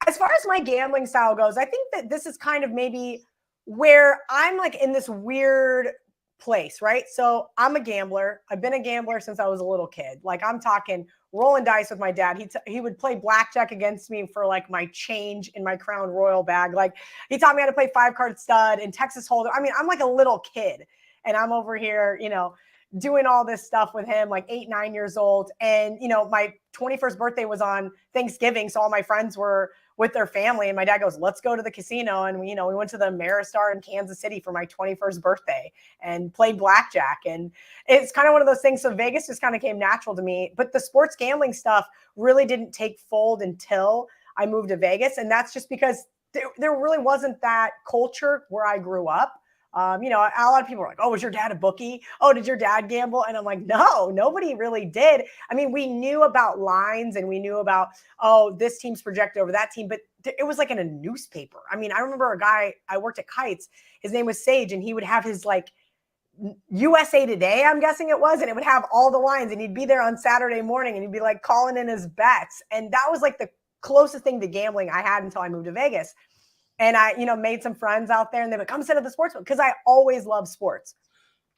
As far as my gambling style goes, I think that this is kind of maybe where I'm like in this weird place, right? So I'm a gambler. I've been a gambler since I was a little kid. Like I'm talking rolling dice with my dad. He would play blackjack against me for like my change in my Crown Royal bag. Like he taught me how to play 5-card stud and Texas Hold'em. I mean, I'm like a little kid and I'm over here, doing all this stuff with him, like 8, 9 years old. And, my 21st birthday was on Thanksgiving. So all my friends were with their family. And my dad goes, let's go to the casino. And we went to the Ameristar in Kansas City for my 21st birthday and played blackjack. And it's kind of one of those things. So Vegas just kind of came natural to me, but the sports gambling stuff really didn't take fold until I moved to Vegas. And that's just because there really wasn't that culture where I grew up. A lot of people are like, oh, was your dad a bookie? Oh, did your dad gamble? And I'm like, no, nobody really did. I mean, we knew about lines and we knew about, oh, this team's projected over that team, but it was like in a newspaper. I mean, I remember a guy, I worked at Kites, his name was Sage, and he would have his like USA Today, I'm guessing it was, and it would have all the lines, and he'd be there on Saturday morning and he'd be like calling in his bets. And that was like the closest thing to gambling I had until I moved to Vegas. And I, made some friends out there and they would come sit at the sports book because I always love sports.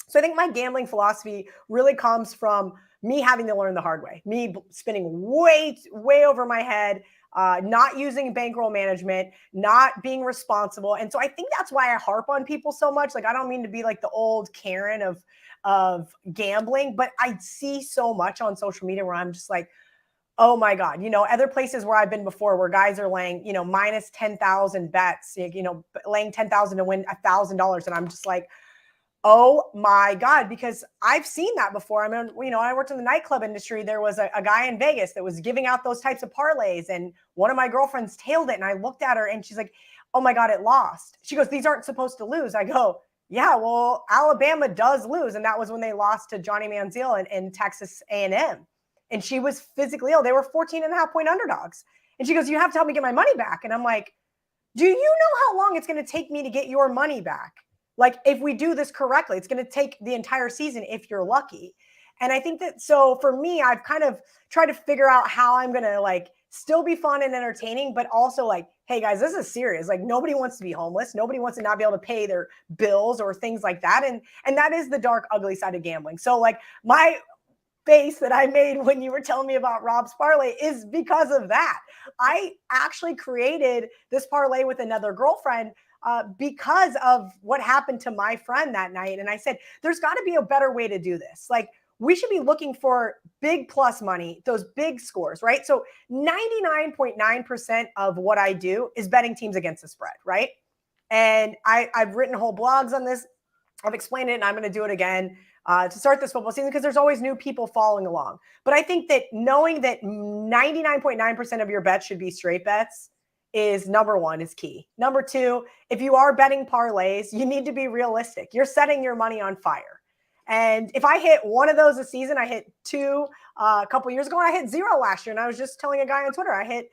So I think my gambling philosophy really comes from me having to learn the hard way, me spending way, way over my head, not using bankroll management, not being responsible. And so I think that's why I harp on people so much. Like, I don't mean to be like the old Karen of gambling, but I see so much on social media where I'm just like, oh my God, other places where I've been before where guys are laying, minus 10,000 bets, laying 10,000 to win $1,000. And I'm just like, oh my God, because I've seen that before. I mean, I worked in the nightclub industry. There was a guy in Vegas that was giving out those types of parlays. And one of my girlfriends tailed it. And I looked at her and she's like, oh my God, it lost. She goes, these aren't supposed to lose. I go, yeah, well, Alabama does lose. And that was when they lost to Johnny Manziel and Texas A&M. And she was physically ill. They were 14.5-point underdogs. And she goes, you have to help me get my money back. And I'm like, do you know how long it's going to take me to get your money back? Like, if we do this correctly, it's going to take the entire season if you're lucky. And I think that, so for me, I've kind of tried to figure out how I'm going to like still be fun and entertaining, but also like hey guys, this is serious. Like nobody wants to be homeless. Nobody wants to not be able to pay their bills or things like that. And that is the dark, ugly side of gambling. So like my face that I made when you were telling me about Rob's parlay is because of that. I actually created this parlay with another girlfriend because of what happened to my friend that night. And I said, there's got to be a better way to do this. Like we should be looking for big plus money, those big scores, right? So 99.9% of what I do is betting teams against the spread, right? And I've written whole blogs on this. I've explained it and I'm going to do it again to start this football season because there's always new people following along. But I think that knowing that 99.9% of your bets should be straight bets is number one, is key. Number two, if you are betting parlays, you need to be realistic. You're setting your money on fire. And if I hit one of those a season, I hit two a couple years ago, and I hit zero last year. And I was just telling a guy on Twitter, I hit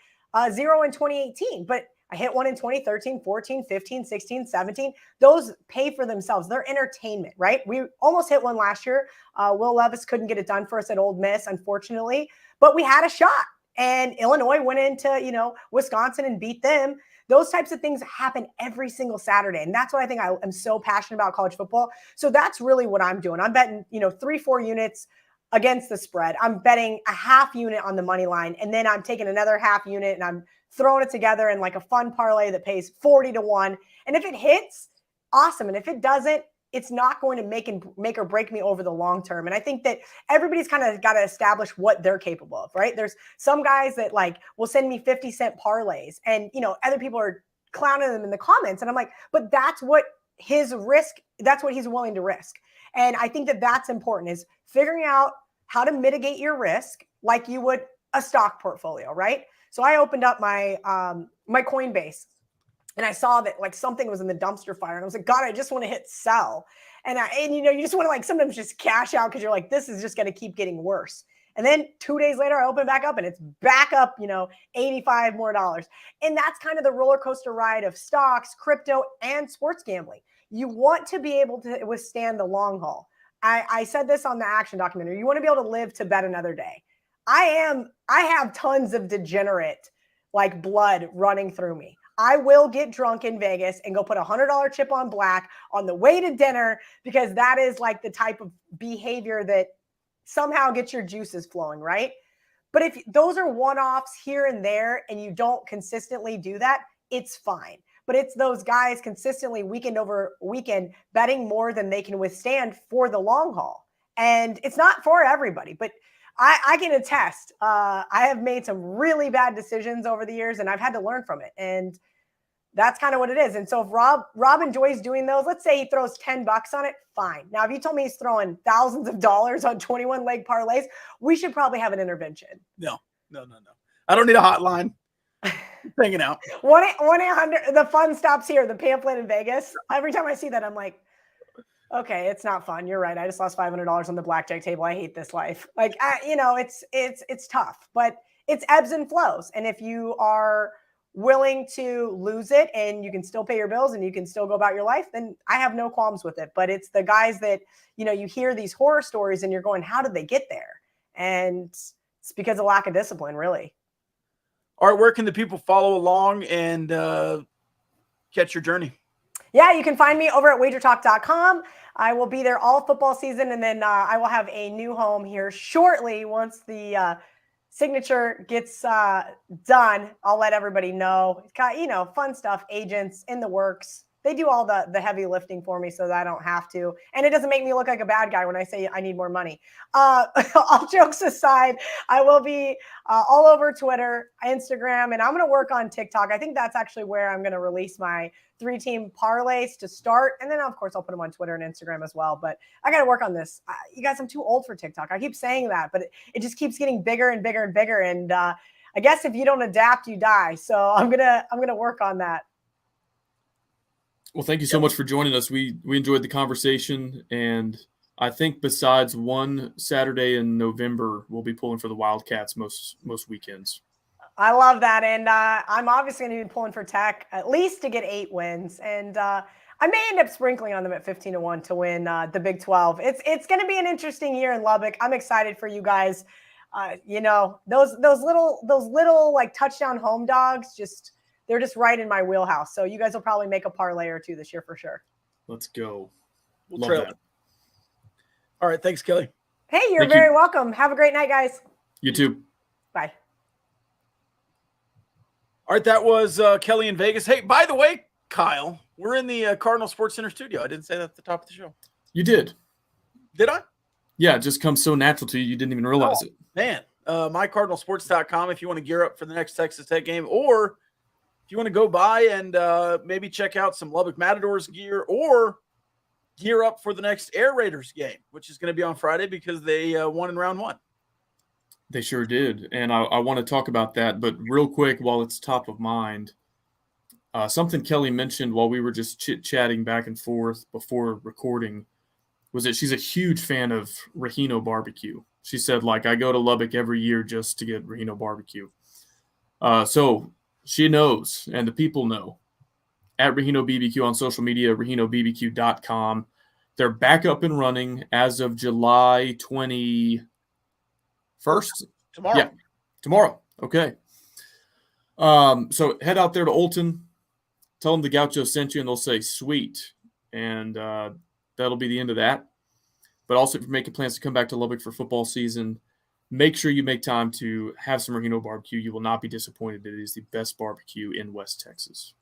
zero in 2018, but I hit one in 2013, 14, 15, 16, 17. Those pay for themselves. They're entertainment, right? We almost hit one last year. Will Levis couldn't get it done for us at Ole Miss, unfortunately, but we had a shot. And Illinois went into, Wisconsin and beat them. Those types of things happen every single Saturday. And that's what I think I am so passionate about college football. So that's really what I'm doing. I'm betting, 3-4 units against the spread. I'm betting a half unit on the money line. And then I'm taking another half unit and I'm throwing it together in like a fun parlay that pays 40-1. And if it hits, awesome. And if it doesn't, it's not going to make or break me over the long term. And I think that everybody's kind of got to establish what they're capable of, right? There's some guys that like will send me 50-cent parlays and, other people are clowning them in the comments. And I'm like, but that's what his risk, that's what he's willing to risk. And I think that that's important, is figuring out how to mitigate your risk like you would a stock portfolio, right? So I opened up my Coinbase and I saw that like something was in the dumpster fire and I was like, God, I just want to hit sell. And you just want to like sometimes just cash out because you're like, this is just going to keep getting worse. And then 2 days later, I open back up and it's back up, $85 more. And that's kind of the roller coaster ride of stocks, crypto, and sports gambling. You want to be able to withstand the long haul. I said this on the Action documentary. You want to be able to live to bet another day. I have tons of degenerate like blood running through me. I will get drunk in Vegas and go put $100 chip on black on the way to dinner because that is like the type of behavior that somehow gets your juices flowing, right? But if those are one-offs here and there and you don't consistently do that, it's fine. But it's those guys consistently weekend over weekend betting more than they can withstand for the long haul. And it's not for everybody, but I can attest. I have made some really bad decisions over the years and I've had to learn from it. And that's kind of what it is. And so if Rob enjoys doing those, let's say he throws $10 on it, fine. Now, if you told me he's throwing thousands of dollars on 21 leg parlays, we should probably have an intervention. No. I don't need a hotline. Hanging out. 1-800, the fun stops here, the pamphlet in Vegas. Every time I see that, I'm like, okay, it's not fun. You're right. I just lost $500 on the blackjack table. I hate this life. Like, it's tough, but it's ebbs and flows. And if you are willing to lose it and you can still pay your bills and you can still go about your life, then I have no qualms with it. But it's the guys that, you hear these horror stories and you're going, how did they get there? And it's because of lack of discipline, really. All right, where can the people follow along and catch your journey? Yeah, you can find me over at wagertalk.com. I will be there all football season, and then I will have a new home here shortly once the signature gets done. I'll let everybody know. It's got, fun stuff, agents in the works. They do all the heavy lifting for me so that I don't have to. And it doesn't make me look like a bad guy when I say I need more money. All jokes aside, I will be all over Twitter, Instagram, and I'm going to work on TikTok. I think that's actually where I'm going to release my 3-team parlays to start. And then, of course, I'll put them on Twitter and Instagram as well. But I got to work on this. You guys, I'm too old for TikTok. I keep saying that, but it just keeps getting bigger and bigger and bigger. And I guess if you don't adapt, you die. So I'm gonna work on that. Well, thank you so much for joining us. We enjoyed the conversation, and I think besides one Saturday in November, we'll be pulling for the Wildcats most weekends. I love that, and I'm obviously going to be pulling for Tech at least to get 8 wins, and I may end up sprinkling on them at 15-1 to win the Big 12. It's going to be an interesting year in Lubbock. I'm excited for you guys. Those little like touchdown home dogs, they're just right in my wheelhouse. So you guys will probably make a parlay or two this year for sure. Let's go. We'll Love trail that. it. All right. Thanks, Kelly. Hey, you're Thank very you. welcome. Have a great night, guys. You too. Bye. All right. That was Kelly in Vegas. Hey, by the way, Kyle, we're in the Cardinal Sports Center studio. I didn't say that at the top of the show. You did. Did I? Yeah, it just comes so natural to you. You didn't even realize it. Man, mycardinalsports.com if you want to gear up for the next Texas Tech game, or if you want to go by and maybe check out some Lubbock Matadors gear, or gear up for the next Air Raiders game, which is going to be on Friday because they won in round 1. They sure did. And I want to talk about that. But real quick, while it's top of mind, something Kelly mentioned while we were just chit-chatting back and forth before recording was that she's a huge fan of Rahino barbecue. She said, like, I go to Lubbock every year just to get Rahino barbecue. So she knows, and the people know. At Rahino BBQ on social media, RahinoBBQ.com. They're back up and running as of July 21st. Tomorrow. Yeah, tomorrow. Okay. So head out there to Olton. Tell them the Gaucho sent you, and they'll say, sweet. And that'll be the end of that. But also, if you're making plans to come back to Lubbock for football season, make sure you make time to have some Rahino barbecue. You will not be disappointed. It is the best barbecue in West Texas.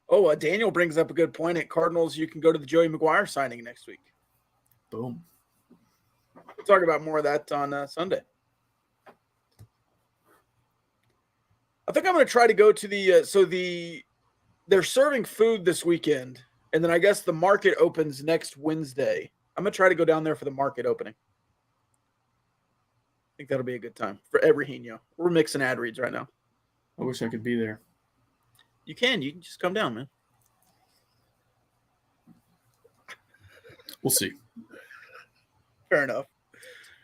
Oh, Daniel brings up a good point. At Cardinals, you can go to the Joey McGuire signing next week. Boom. We'll talk about more of that on Sunday. I think I'm going to try to go to they're serving food this weekend, and then I guess the market opens next Wednesday. I'm going to try to go down there for the market opening. I think that'll be a good time for Rahino. We're mixing ad reads right now. I wish I could be there. You can just come down, man. We'll see. Fair enough.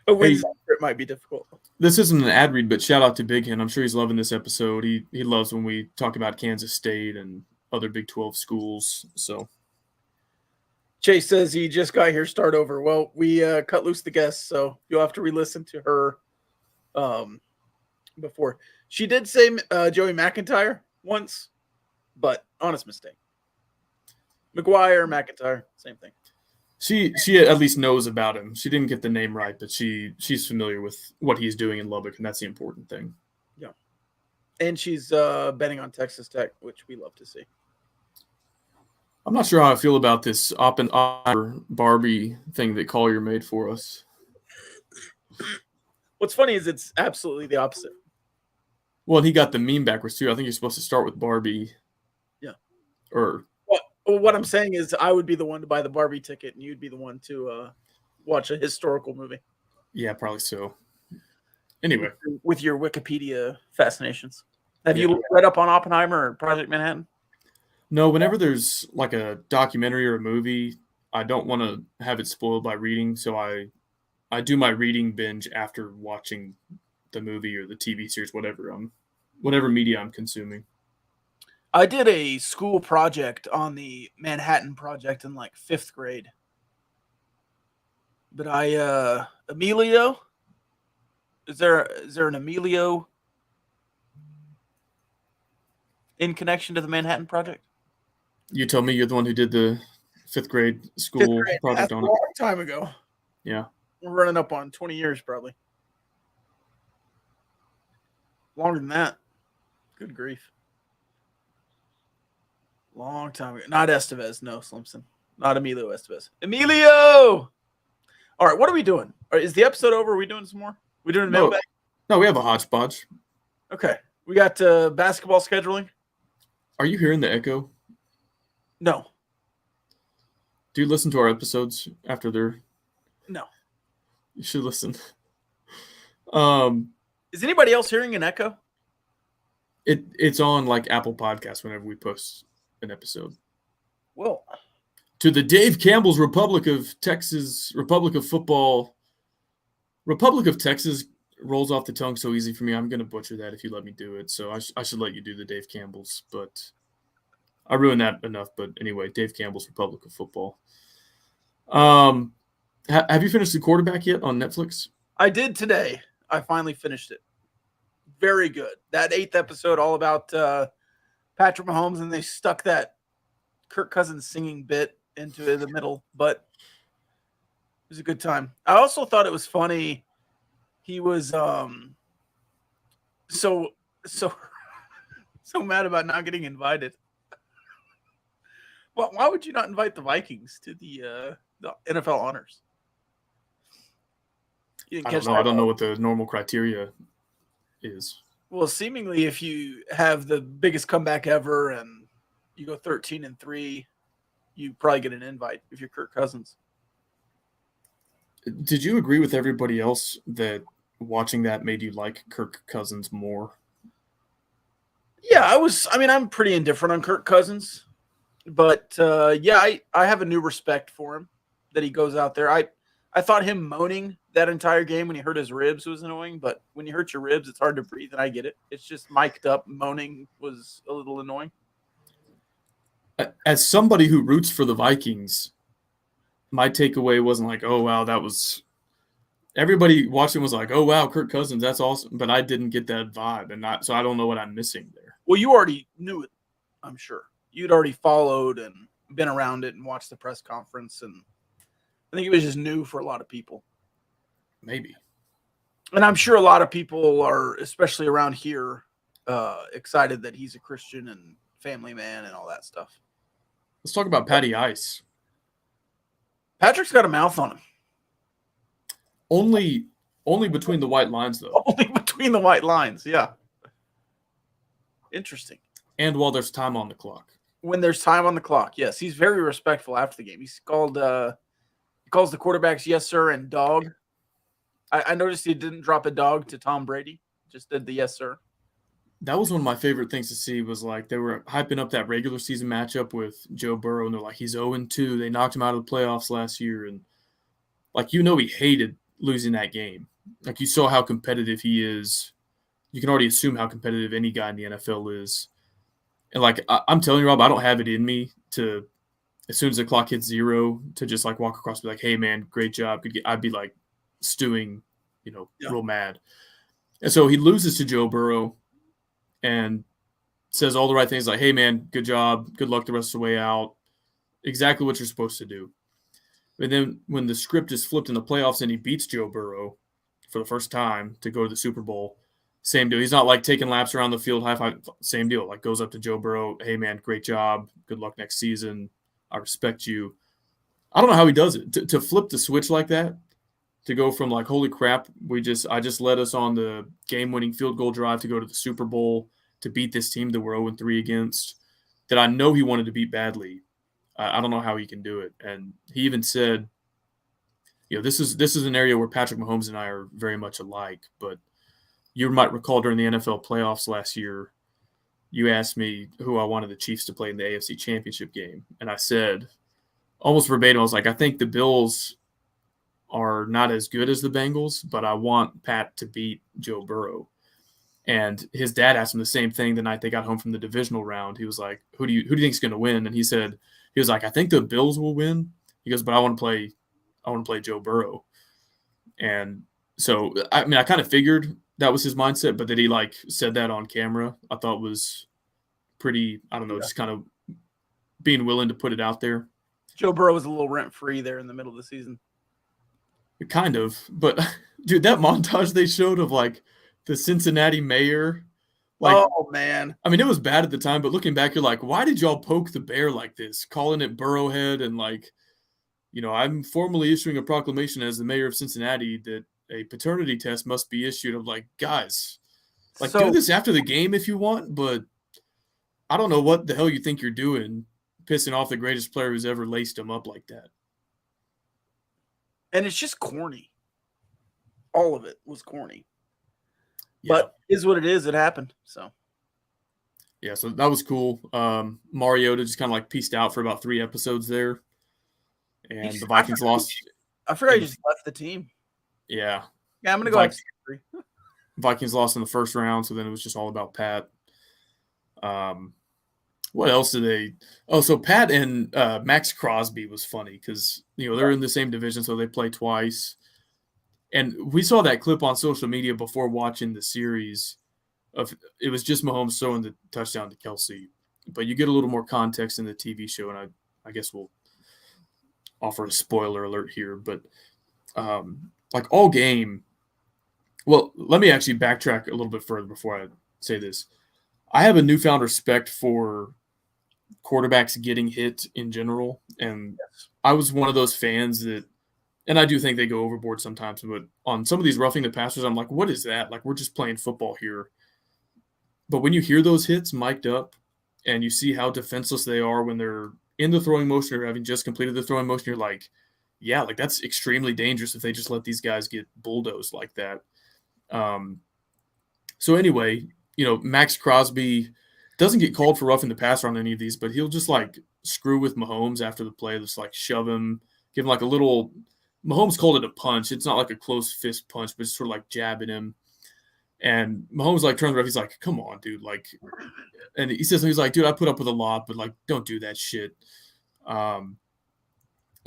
A Wednesday it might be difficult. This isn't an ad read, but shout out to Big Hen. I'm sure he's loving this episode. He loves when we talk about Kansas State and other Big 12 schools. So Chase says he just got here, start over. Well, we cut loose the guest, so you'll have to re-listen to her before. She did say Joey McIntyre once, but honest mistake. McGuire, McIntyre, same thing. She at least knows about him. She didn't get the name right, but she's familiar with what he's doing in Lubbock, and that's the important thing. Yeah. And she's betting on Texas Tech, which we love to see. I'm not sure how I feel about this Barbie thing that Collier made for us. What's funny is it's absolutely the opposite. Well, he got the meme backwards too. I think you're supposed to start with Barbie. Yeah. Or well, what I'm saying is I would be the one to buy the Barbie ticket, and you'd be the one to watch a historical movie. Yeah, probably so. Anyway. With your Wikipedia fascinations. Have you read up on Oppenheimer or Project Manhattan? No, whenever there's like a documentary or a movie, I don't want to have it spoiled by reading. So I do my reading binge after watching the movie or the TV series, whatever media I'm consuming. I did a school project on the Manhattan Project in like 5th grade. But Emilio, is there an Emilio in connection to the Manhattan Project? You tell me. You're the one who did the 5th grade school project on it. A long time ago. Yeah. We're running up on 20 years probably. Longer than that. Good grief. Long time ago. Not Estevez. No, Slimson. Not Emilio Estevez. Emilio! All right, what are we doing? Is the episode over? Are we doing some more? We doing a mailbag? No, we have a hodgepodge. Okay. We got basketball scheduling. Are you hearing the echo? No. Do you listen to our episodes after they're... No. You should listen. Is anybody else hearing an echo? It's on like Apple Podcasts whenever we post an episode. Well, to the Dave Campbell's Republic of Football. Republic of Texas rolls off the tongue so easy for me. I'm going to butcher that if you let me do it. So I should let you do the Dave Campbell's, but I ruined that enough. But anyway, Dave Campbell's Republic of Football. Have you finished The Quarterback yet on Netflix? I did today. I finally finished it. Very good. That 8th episode, all about Patrick Mahomes, and they stuck that Kirk Cousins singing bit into the middle, but it was a good time. I also thought it was funny. He was so mad about not getting invited. Well, why would you not invite the Vikings to the NFL honors? You didn't I catch don't know. that I don't know ball? what the normal criteria is. Well, seemingly, if you have the biggest comeback ever and you go 13-3, you probably get an invite if you're Kirk Cousins. Did you agree with everybody else that watching that made you like Kirk Cousins more? Yeah, I'm pretty indifferent on Kirk Cousins, but I have a new respect for him that he goes out there. I thought him moaning that entire game when he hurt his ribs was annoying, but when you hurt your ribs, it's hard to breathe, and I get it. It's just mic'd up moaning was a little annoying. As somebody who roots for the Vikings, my takeaway wasn't like, oh, wow, that was – everybody watching was like, oh, wow, Kirk Cousins, that's awesome. But I didn't get that vibe, so I don't know what I'm missing there. Well, you already knew it, I'm sure. You'd already followed and been around it and watched the press conference, and I think it was just new for a lot of people. Maybe. And I'm sure a lot of people are, especially around here, excited that he's a Christian and family man and all that stuff. Let's talk about Patty Ice. Patrick's got a mouth on him. Only between the white lines, though. Only between the white lines, yeah. Interesting. And while there's time on the clock. When there's time on the clock, yes. He's very respectful after the game. He calls the quarterbacks yes, sir, and dog. I noticed he didn't drop a dog to Tom Brady. Just did the yes, sir. That was one of my favorite things to see was like they were hyping up that regular season matchup with Joe Burrow, and they're like, he's 0-2. They knocked him out of the playoffs last year. And, like, he hated losing that game. Like, you saw how competitive he is. You can already assume how competitive any guy in the NFL is. And, like, I'm telling you, Rob, I don't have it in me to, as soon as the clock hits 0, to just, like, walk across and be like, hey, man, great job. I'd be, like, stewing, real mad. And so he loses to Joe Burrow and says all the right things like, hey, man, good job. Good luck the rest of the way out. Exactly what you're supposed to do. And then when the script is flipped in the playoffs and he beats Joe Burrow for the first time to go to the Super Bowl, same deal. He's not like taking laps around the field, high five, same deal. Like goes up to Joe Burrow, hey, man, great job. Good luck next season. I respect you. I don't know how he does it. To flip the switch like that, to go from like, holy crap, I just led us on the game-winning field goal drive to go to the Super Bowl to beat this team that we're 0-3 against, that I know he wanted to beat badly. I don't know how he can do it. And he even said, this is an area where Patrick Mahomes and I are very much alike. But you might recall during the NFL playoffs last year, you asked me who I wanted the Chiefs to play in the AFC Championship game. And I said, almost verbatim, I was like, I think the Bills are not as good as the Bengals, but I want Pat to beat Joe Burrow. And his dad asked him the same thing the night they got home from the divisional round. He was like, who do you think is going to win? And he was like, I think the Bills will win. He goes, but I want to play Joe Burrow. And so, I kind of figured that was his mindset, but that he like said that on camera, I thought was pretty, I don't know, just kind of being willing to put it out there. Joe Burrow was a little rent-free there in the middle of the season. Kind of, but dude, that montage they showed of like the Cincinnati mayor, like, oh man, it was bad at the time, but looking back, you're like, why did y'all poke the bear like this, calling it Burrowhead, and like, I'm formally issuing a proclamation as the mayor of Cincinnati that a paternity test must be issued. I'm like, guys, like, do this after the game if you want, but I don't know what the hell you think you're doing, pissing off the greatest player who's ever laced him up like that. And it's just corny. All of it was corny. Yeah. But is what it is. It happened. So yeah, so that was cool. Mariota just kind of like pieced out for about 3 episodes there. And the Vikings lost. I forgot he just left the team. Yeah. Yeah, I'm going to go after Vikings lost in the first round, so then it was just all about Pat. What else did they – oh, so Pat and Max Crosby was funny because, they're in the same division, so they play twice. And we saw that clip on social media before watching the series of – it was just Mahomes throwing the touchdown to Kelsey. but you get a little more context in the TV show, and I guess we'll offer a spoiler alert here, but like all game. Well, let me actually backtrack a little bit further before I say this. I have a newfound respect for quarterbacks getting hit in general, and I was one of those fans that, and I do think they go overboard sometimes, but on some of these roughing the passers, I'm like, what is that? Like, we're just playing football here. But when you hear those hits mic'd up and you see how defenseless they are when they're in the throwing motion or having just completed the throwing motion, you're like, yeah, like that's extremely dangerous if they just let these guys get bulldozed like that. So anyway, Max Crosby doesn't get called for roughing the passer on any of these, but he'll just like screw with Mahomes after the play, just like shove him, give him like a little. Mahomes called it a punch. It's not like a close fist punch, but it's sort of like jabbing him. And Mahomes like turns around, he's like, "Come on, dude!" Like, and he says, "He's like, dude, I put up with a lot, but like, don't do that shit." And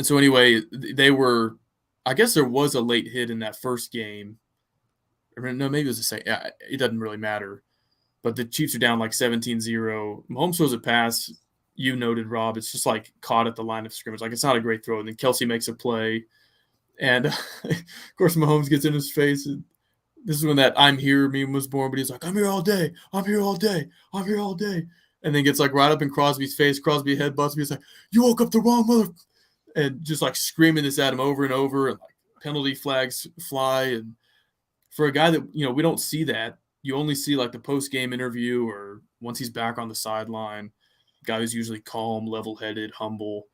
so anyway, they were. I guess there was a late hit in that first game. No, maybe it was the same. Yeah, it doesn't really matter. But the Chiefs are down like 17-0. Mahomes throws a pass. You noted, Rob. It's just like caught at the line of scrimmage. Like, it's not a great throw. And then Kelsey makes a play. And, of course, Mahomes gets in his face. And this is when that I'm here meme was born. But he's like, I'm here all day. I'm here all day. I'm here all day. And then gets like right up in Crosby's face. Crosby headbutts me. He's like, you woke up the wrong mother. And just like screaming this at him over and over. And like penalty flags fly. And for a guy that, we don't see that. You only see like the post-game interview or once he's back on the sideline, guy who's usually calm, level-headed, humble.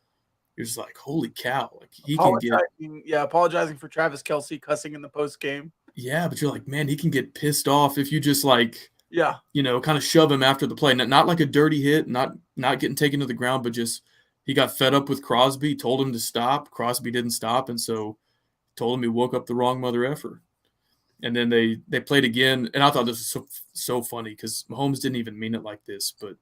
You're just like, holy cow. Like he can get apologizing for Travis Kelce cussing in the post-game. Yeah, but you're like, man, he can get pissed off if you just like, kind of shove him after the play. Not like a dirty hit, not getting taken to the ground, but just he got fed up with Crosby, told him to stop. Crosby didn't stop, and so told him he woke up the wrong mother effer. And then they played again, and I thought this was so funny because Mahomes didn't even mean it like this, but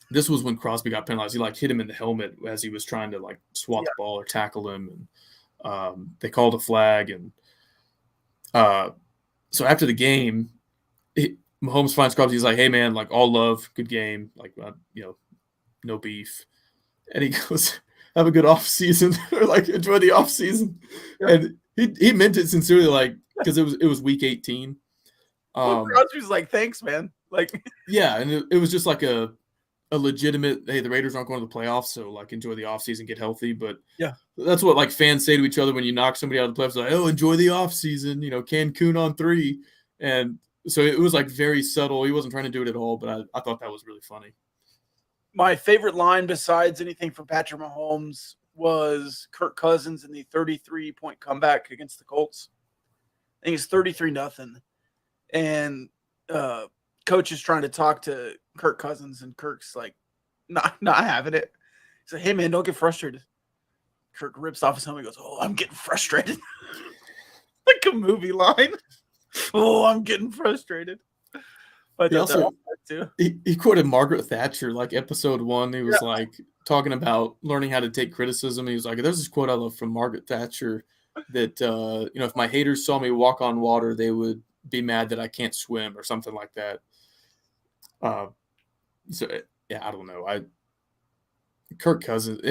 this was when Crosby got penalized. He like hit him in the helmet as he was trying to like swat the ball or tackle him, and they called a flag. And so after the game, Mahomes finds Crosby. He's like, "Hey man, like all love, good game, like no beef," and he goes, "Have a good off season," or like enjoy the off season, and he meant it sincerely, like because it was week 18. Crosby's like, thanks, man. Like, yeah, and it was just like a legitimate. Hey, the Raiders aren't going to the playoffs, so like enjoy the offseason, get healthy. But yeah, that's what like fans say to each other when you knock somebody out of the playoffs. Like, oh, enjoy the offseason, Cancun on 3, and so it was like very subtle. He wasn't trying to do it at all, but I thought that was really funny. My favorite line besides anything from Patrick Mahomes was Kirk Cousins in the 33-point comeback against the Colts. I think it's 33-0. And coach is trying to talk to Kirk Cousins, and Kirk's like, not having it. He's like, hey, man, don't get frustrated. Kirk rips off his helmet and goes, oh, I'm getting frustrated. Like a movie line. Oh, I'm getting frustrated. But he quoted Margaret Thatcher, like episode 1. He was like talking about learning how to take criticism. He was like, there's this quote I love from Margaret Thatcher that, if my haters saw me walk on water, they would be mad that I can't swim or something like that. So yeah, I don't know. Kirk Cousins,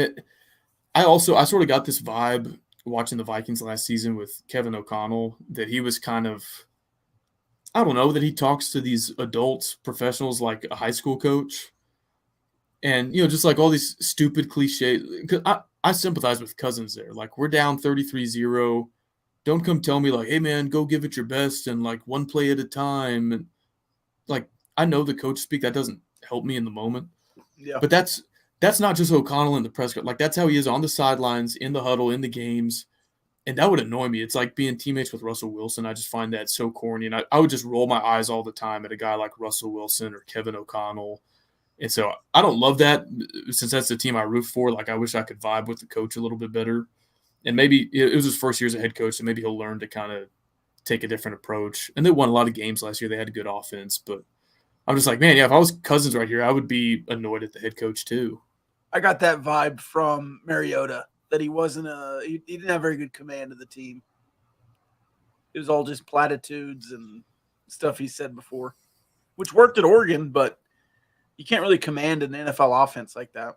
I sort of got this vibe watching the Vikings last season with Kevin O'Connell that he was kind of, I don't know, that he talks to these adults, professionals like a high school coach. And, just like all these stupid cliches. Because I sympathize with Cousins there. Like, we're down 33-0. Don't come tell me, like, hey, man, go give it your best and, like, one play at a time. And, like, I know the coach speak. That doesn't help me in the moment. Yeah. But that's not just O'Connell in the press conference. Like, that's how he is on the sidelines, in the huddle, in the games. And that would annoy me. It's like being teammates with Russell Wilson. I just find that so corny. And I would just roll my eyes all the time at a guy like Russell Wilson or Kevin O'Connell. And so I don't love that since that's the team I root for. Like, I wish I could vibe with the coach a little bit better. And maybe it was his first year as a head coach, so maybe he'll learn to kind of take a different approach. And they won a lot of games last year. They had a good offense. But I'm just like, man, yeah, if I was Cousins right here, I would be annoyed at the head coach too. I got that vibe from Mariota. That he wasn't he didn't have very good command of the team. It was all just platitudes and stuff he said before, which worked at Oregon, but You can't really command an NFL offense like that.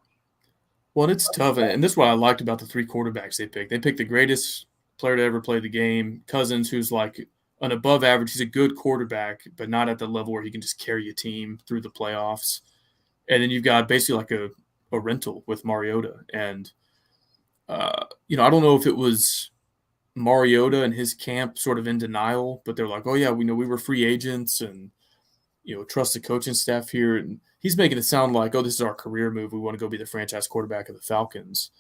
Well, it's tough, and this is what I liked about the three quarterbacks they picked. They picked the greatest player to ever play the game, Cousins, who's like an above average. He's a good quarterback, but not at the level where he can just carry a team through the playoffs. And then you've got basically like a rental with Mariota. And, I don't know if it was Mariota and his camp sort of in denial, but they're like, oh, yeah, we were free agents and, trust the coaching staff here. And he's making it sound like, oh, this is our career move. We want to go be the franchise quarterback of the Falcons.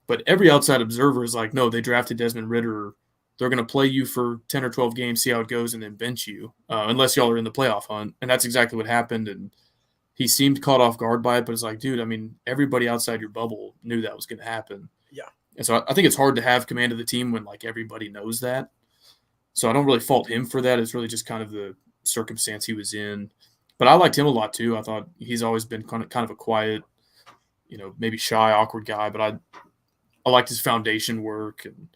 But every outside observer is like, no, they drafted Desmond Ridder. They're going to play you for 10 or 12 games, see how it goes, and then bench you, unless y'all are in the playoff hunt. And that's exactly what happened. And he seemed caught off guard by it, but it's like, dude, I mean, everybody outside your bubble knew that was going to happen. Yeah. And so I think it's hard to have command of the team when, like, everybody knows that. So I don't really fault him for that. It's really just kind of the circumstance he was in. But I liked him a lot, too. I thought he's always been kind of a quiet, maybe shy, awkward guy. But I liked his foundation work. And,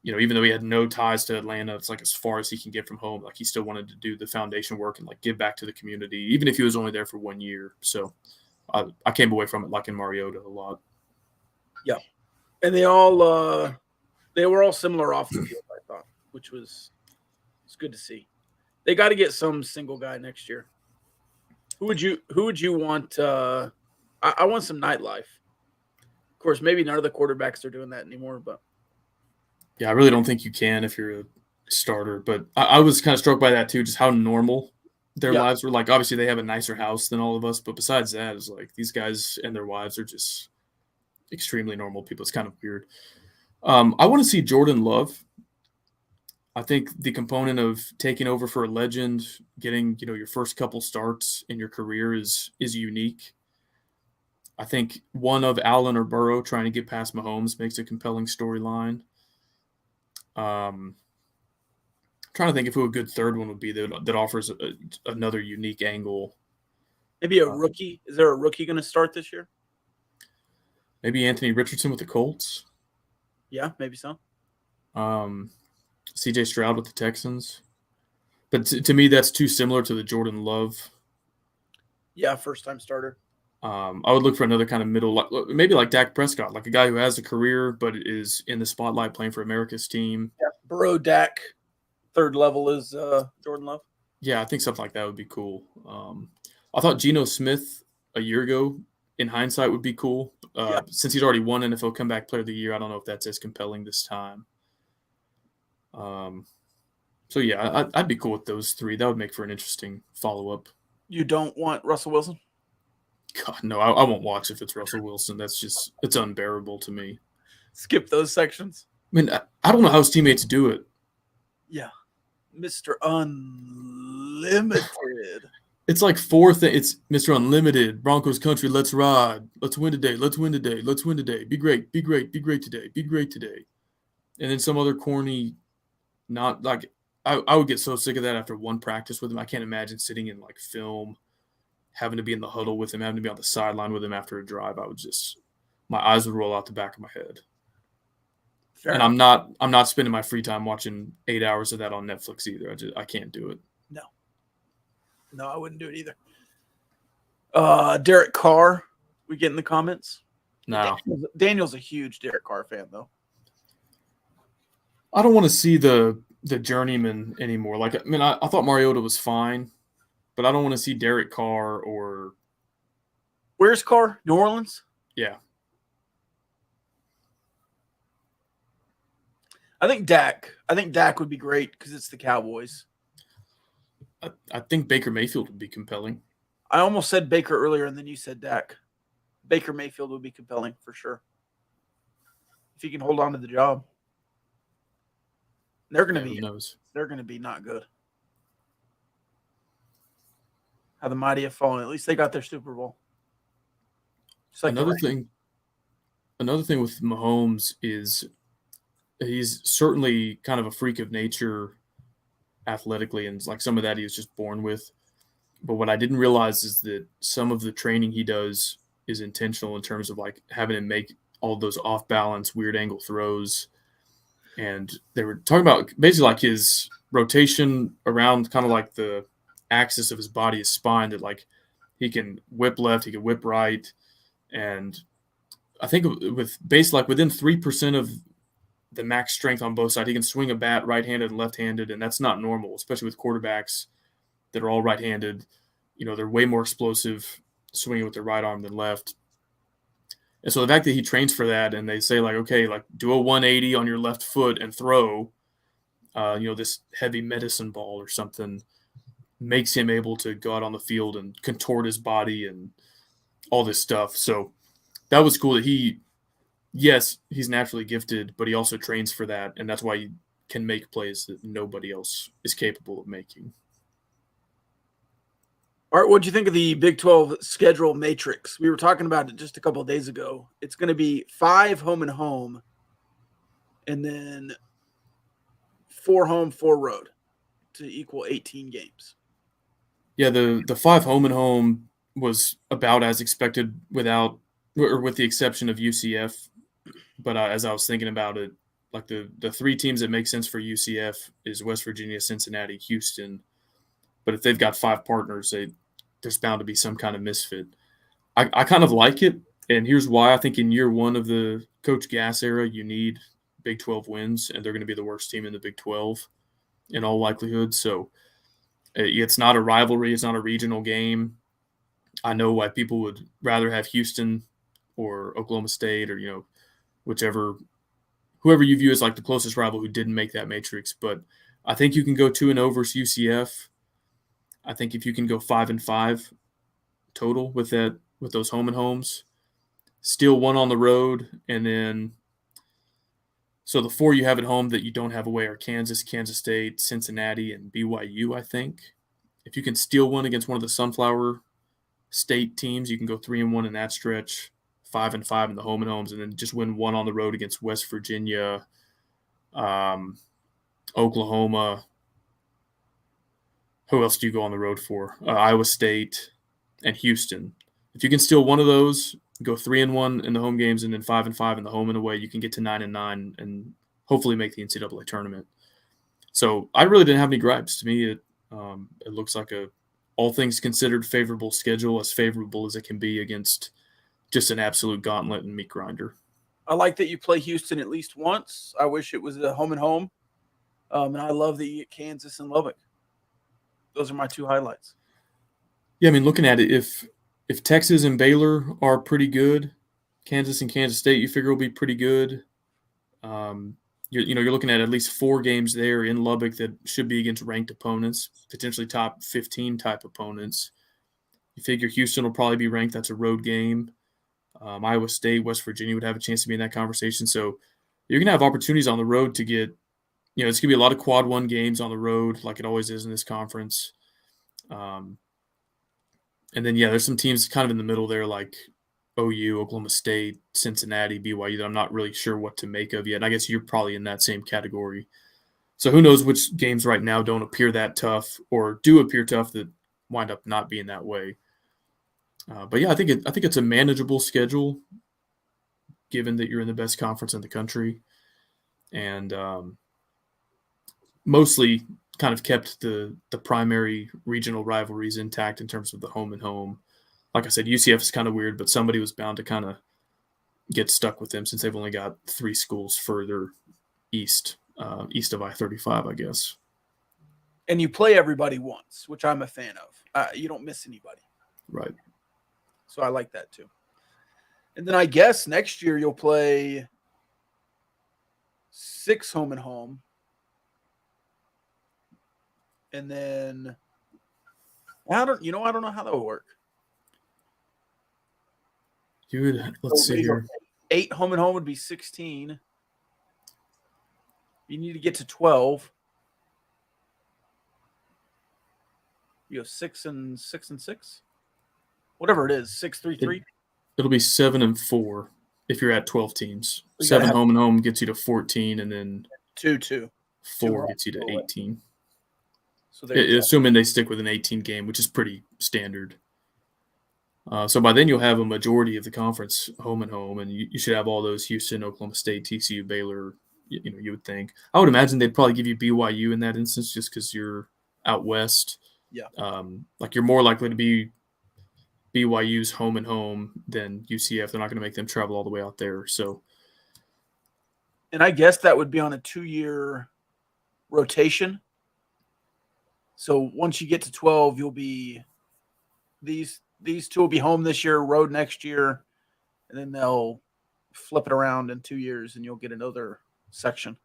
even though he had no ties to Atlanta, it's like as far as he can get from home. Like, he still wanted to do the foundation work and, like, give back to the community, even if he was only there for 1 year. So I came away from it liking Mariota a lot. Yeah. And they were all similar off the field, I thought, which was good to see. They got to get some single guy next year. Who would you want? I want some nightlife. Of course, maybe none of the quarterbacks are doing that anymore, but yeah, I really don't think you can if you're a starter. But I was kind of struck by that too, just how normal their lives were. Like, obviously they have a nicer house than all of us, but besides that, it's like these guys and their wives are just extremely normal people. It's kind of weird. I want to see Jordan Love. I think the component of taking over for a legend, getting your first couple starts in your career is unique. I think one of Allen or Burrow trying to get past Mahomes makes a compelling storyline. Trying to think of who a good third one would be that offers another unique angle. Maybe a rookie. Is there a rookie going to start this year? Maybe Anthony Richardson with the Colts. Yeah, maybe so. CJ Stroud with the Texans. But to me, that's too similar to the Jordan Love. Yeah, first-time starter. I would look for another kind of middle, maybe like Dak Prescott, like a guy who has a career but is in the spotlight playing for America's team. Yeah, Burrow, Dak, third level is Jordan Love. Yeah, I think something like that would be cool. I thought Geno Smith a year ago, in hindsight, would be cool. Since he's already won NFL Comeback Player of the Year, I don't know if that's as compelling this time. So, yeah, I'd be cool with those three. That would make for an interesting follow-up. You don't want Russell Wilson? God, no, I won't watch if it's Russell Wilson. It's unbearable to me. Skip those sections. I mean, I don't know how his teammates do it. Yeah. Mr. Unlimited. It's like it's Mr. Unlimited, Broncos country, let's ride. Let's win today. Let's win today. Let's win today. Be great. Be great. Be great today. Be great today. And then some other corny, not like I would get so sick of that after one practice with him. I can't imagine sitting in like film, having to be in the huddle with him, having to be on the sideline with him after a drive. My eyes would roll out the back of my head. Fair and enough. I'm not spending my free time watching 8 hours of that on Netflix either. I can't do it. No, I wouldn't do it either. Derek Carr, we get in the comments? No. Daniel's a huge Derek Carr fan, though. I don't want to see the journeyman anymore. Like, I mean, I thought Mariota was fine, but I don't want to see Derek Carr or. Where's Carr? New Orleans? Yeah. I think Dak would be great because it's the Cowboys. I think Baker Mayfield would be compelling. I almost said Baker earlier, and then you said Dak. Baker Mayfield would be compelling for sure. If he can hold on to the job. They're going to be not good. How the mighty have fallen. At least they got their Super Bowl. Like another thing with Mahomes is he's certainly kind of a freak of nature athletically, and like some of that he was just born with. But what I didn't realize is that some of the training he does is intentional in terms of like having him make all those off balance, weird angle throws. And they were talking about basically like his rotation around kind of like the axis of his body, his spine, that like He can whip left, he can whip right, and I think with base like within 3% of the max strength on both sides, he can swing a bat right-handed and left-handed, and that's not normal, especially with quarterbacks that are all right-handed. They're way more explosive swinging with their right arm than left. And so the fact that he trains for that, and they say, like, okay, like do a 180 on your left foot and throw, this heavy medicine ball or something, makes him able to go out on the field and contort his body and all this stuff. So that was cool that he's naturally gifted, but he also trains for that, and that's why he can make plays that nobody else is capable of making. All right, what'd you think of the Big 12 schedule matrix? We were talking about it just a couple of days ago. It's going to be 5 home and home, and then 4 home, 4 road to equal 18 games. Yeah, the 5 home and home was about as expected with the exception of UCF. But as I was thinking about it, like the 3 teams that make sense for UCF is West Virginia, Cincinnati, Houston. But if they've got 5 partners, there's bound to be some kind of misfit. I kind of like it, and here's why. I think in year 1 of the Coach Gass era, you need Big 12 wins, and they're going to be the worst team in the Big 12 in all likelihood. So it's not a rivalry. It's not a regional game. I know why people would rather have Houston or Oklahoma State or, whoever you view as like the closest rival who didn't make that matrix. But I think you can go 2-0 versus UCF. I think if you can go 5-5 total with those home and homes, still 1 on the road, and then so the 4 you have at home that you don't have away are Kansas, Kansas State, Cincinnati, and BYU, I think. If you can steal 1 against one of the Sunflower State teams, you can go 3-1 in that stretch, 5-5 in the home and homes, and then just win 1 on the road against West Virginia, Oklahoma. Who else do you go on the road for? Iowa State and Houston. If you can steal 1 of those, go 3-1 in the home games, and then 5-5 in the home and away, you can get to 9-9 and hopefully make the NCAA tournament. So I really didn't have any gripes. To me, it looks like all things considered, favorable schedule, as favorable as it can be against just an absolute gauntlet and meat grinder. I like that you play Houston at least once. I wish it was a home and home. And I love that you get Kansas and Lubbock. Those are my 2 highlights. Yeah, I mean, looking at it, if Texas and Baylor are pretty good, Kansas and Kansas State you figure will be pretty good. You're looking at least 4 games there in Lubbock that should be against ranked opponents, potentially top 15 type opponents. You figure Houston will probably be ranked. That's a road game. Iowa State, West Virginia would have a chance to be in that conversation. So you're going to have opportunities on the road to get, it's going to be a lot of quad 1 games on the road like it always is in this conference. And then, there's some teams kind of in the middle there like OU, Oklahoma State, Cincinnati, BYU that I'm not really sure what to make of yet. And I guess you're probably in that same category. So who knows which games right now don't appear that tough or do appear tough that wind up not being that way. But I think it's a manageable schedule given that you're in the best conference in the country, and mostly kind of kept the primary regional rivalries intact in terms of the home and home. Like I said, UCF is kind of weird, but somebody was bound to kind of get stuck with them since they've only got 3 schools further east of I-35, I guess. And you play everybody once, which I'm a fan of. You don't miss anybody. Right. So I like that too. And then I guess next year you'll play 6 home and home. And then I don't know how that would work. Let's see here. 8 home and home would be 16. You need to get to 12. You go 6 and 6. Whatever it is, 6-3-3. It'll be 7-4 if you're at 12 teams. You 7 home and home gets you to 14, and then 2-2. 4 gets you to 18. So assuming they stick with an 18 game, which is pretty standard. So by then you'll have a majority of the conference home and home, and you should have all those Houston, Oklahoma State, TCU, Baylor. You would think. I would imagine they'd probably give you BYU in that instance just because you're out west. Yeah. Like you're more likely to be BYU's home and home, then UCF, they're not going to make them travel all the way out there. So, And I guess that would be on a 2-year rotation. So once you get to 12, you'll be these two will be home this year, road next year, and then they'll flip it around in 2 years, and you'll get another section.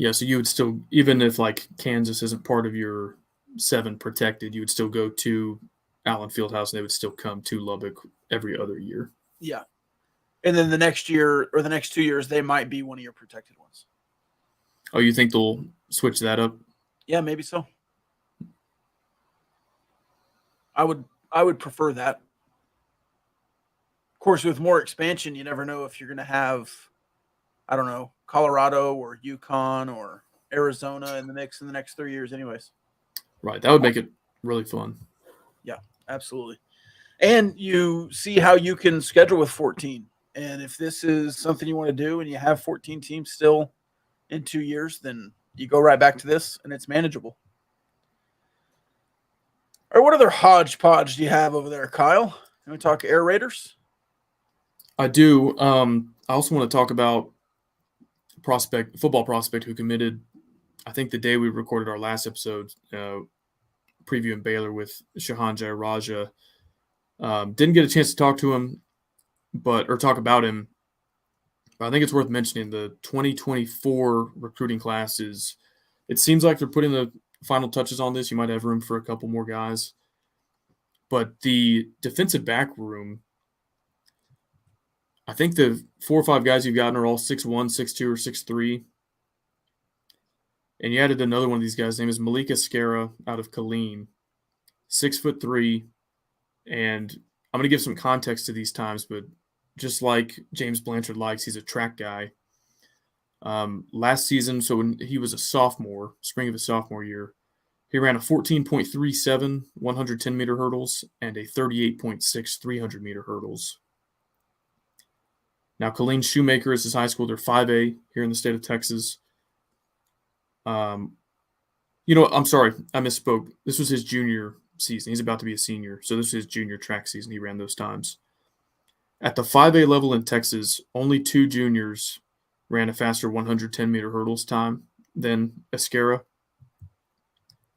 yeah, so you would still, even if like Kansas isn't part of your 7 protected, you would still go to Allen Fieldhouse, and they would still come to Lubbock every other year. Yeah. And then the next year or the next 2 years, they might be one of your protected ones. Oh, you think they'll switch that up? Yeah, maybe so. I would prefer that. Of course, with more expansion, you never know if you're going to have, I don't know, Colorado or Yukon or Arizona in the mix in the next 3 years anyways. Right. That would make it really fun. Yeah, absolutely. And you see how you can schedule with 14. And if this is something you want to do and you have 14 teams still in 2 years, then you go right back to this and it's manageable. All right, what other hodgepodge do you have over there, Kyle? Can we talk Air Raiders? I do. I also want to talk about football prospect who committed, I think the day we recorded our last episode, previewing Baylor with Shahan Jayaraja. Didn't get a chance to talk to him, or talk about him. But I think it's worth mentioning the 2024 recruiting classes. It seems like they're putting the final touches on this. You might have room for a couple more guys. But the defensive back room, I think the 4 or 5 guys you've gotten are all 6'1", 6'2", or 6'3". And you added another one of these guys. His name is Malik Escara out of Killeen, 6'3". And I'm going to give some context to these times, but just like James Blanchard likes, he's a track guy. Last season, so when he was a sophomore, spring of his sophomore year, he ran a 14.37 110-meter hurdles and a 38.6 300-meter hurdles. Now, Killeen Shoemaker is his high school. They're 5A here in the state of Texas. I'm sorry, I misspoke. This was his junior season. He's about to be a senior, so this is his junior track season. He ran those times. At the 5A level in Texas, only 2 juniors ran a faster 110-meter hurdles time than Escara.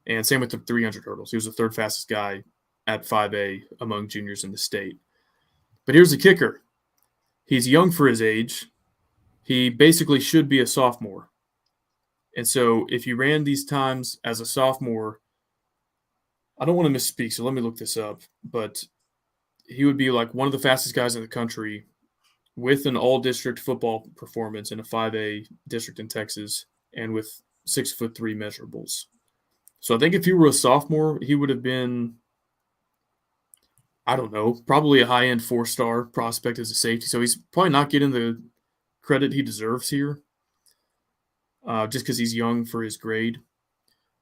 And same with the 300 hurdles. He was the 3rd fastest guy at 5A among juniors in the state. But here's the kicker. He's young for his age. He basically should be a sophomore. And so if you ran these times as a sophomore, I don't want to misspeak, so let me look this up. But he would be like one of the fastest guys in the country with an all-district football performance in a 5A district in Texas and with 6'3" measurables. So I think if he were a sophomore, he would have been, I don't know, probably a high-end 4-star prospect as a safety. So he's probably not getting the credit he deserves here just because he's young for his grade.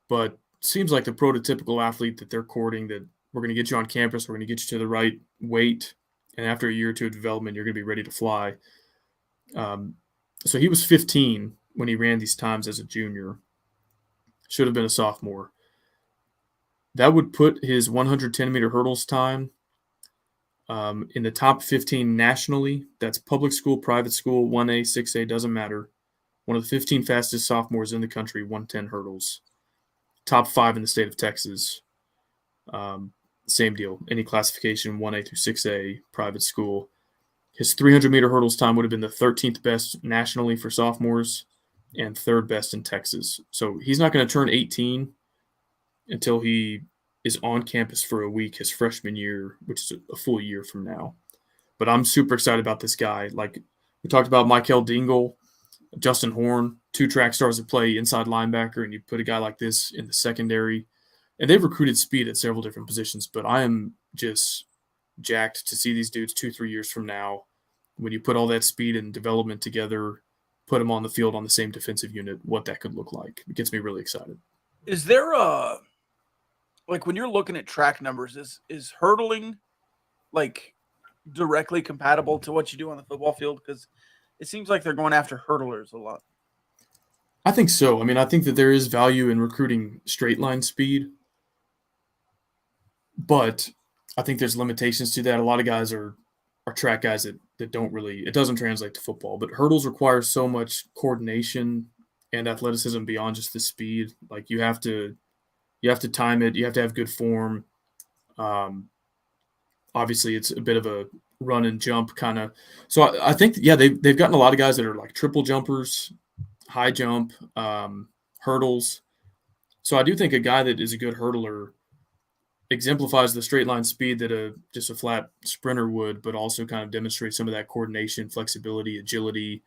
But seems like the prototypical athlete that they're courting, that we're going to get you on campus, we're going to get you to the right weight, and after a year or two of development, you're going to be ready to fly. So he was 15 when he ran these times as a junior. Should have been a sophomore. That would put his 110-meter hurdles time in the top 15 nationally. That's public school, private school, 1A, 6A, doesn't matter. One of the 15 fastest sophomores in the country, 110 hurdles. Top 5 in the state of Texas. Same deal. Any classification, 1A through 6A, private school. His 300-meter hurdles time would have been the 13th best nationally for sophomores and 3rd best in Texas. So he's not going to turn 18 until he is on campus for a week his freshman year, which is a full year from now. But I'm super excited about this guy. Like we talked about Michael Dingle, Justin Horn, 2 track stars that play inside linebacker, and you put a guy like this in the secondary. And they've recruited speed at several different positions, but I am just jacked to see these dudes 2-3 years from now, when you put all that speed and development together, put them on the field on the same defensive unit, what that could look like. It gets me really excited. Is there like when you're looking at track numbers, is hurdling like directly compatible to what you do on the football field? Because it seems like they're going after hurdlers a lot. I think so. I mean, I think that there is value in recruiting straight line speed, but I think there's limitations to that. A lot of guys are track guys that don't really – it doesn't translate to football. But hurdles require so much coordination and athleticism beyond just the speed. Like you have to time it. You have to have good form. Obviously, it's a bit of a run and jump kind of. So I think, yeah, they've gotten a lot of guys that are like triple jumpers, high jump, hurdles. So I do think a guy that is a good hurdler exemplifies the straight line speed that just a flat sprinter would, but also kind of demonstrates some of that coordination, flexibility, agility.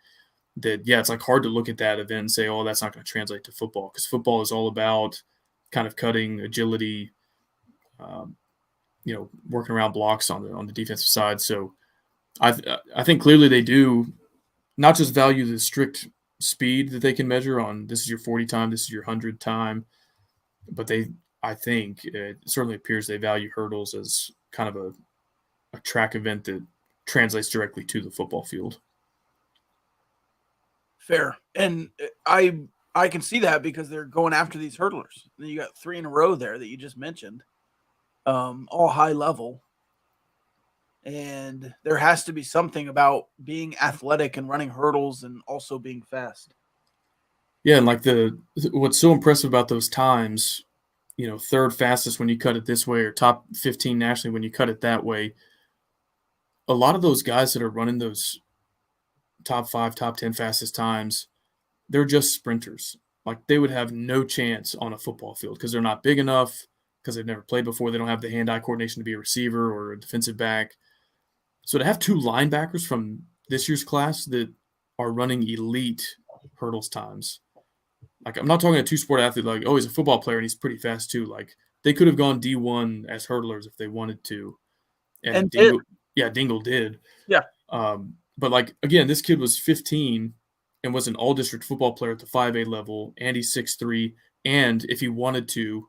That, yeah, it's like hard to look at that event and say, oh, that's not going to translate to football, because football is all about kind of cutting, agility, working around blocks on the defensive side. So I think clearly they do not just value the strict speed that they can measure on this is your 40 time, this is your 100 time, but I think it certainly appears they value hurdles as kind of a track event that translates directly to the football field. Fair. And I can see that because they're going after these hurdlers. And you got 3 in a row there that you just mentioned, all high level. And there has to be something about being athletic and running hurdles and also being fast. Yeah, and like what's so impressive about those times, third fastest when you cut it this way, or top 15 nationally when you cut it that way. A lot of those guys that are running those top 5, top 10 fastest times, they're just sprinters. Like they would have no chance on a football field because they're not big enough, because they've never played before. They don't have the hand-eye coordination to be a receiver or a defensive back. So to have 2 linebackers from this year's class that are running elite hurdles times, like I'm not talking a 2-sport athlete like, oh, he's a football player and he's pretty fast too. Like they could have gone D1 as hurdlers if they wanted to. And Dingle did. Yeah. But like, again, this kid was 15 and was an all-district football player at the 5A level, and he's 6'3", and if he wanted to,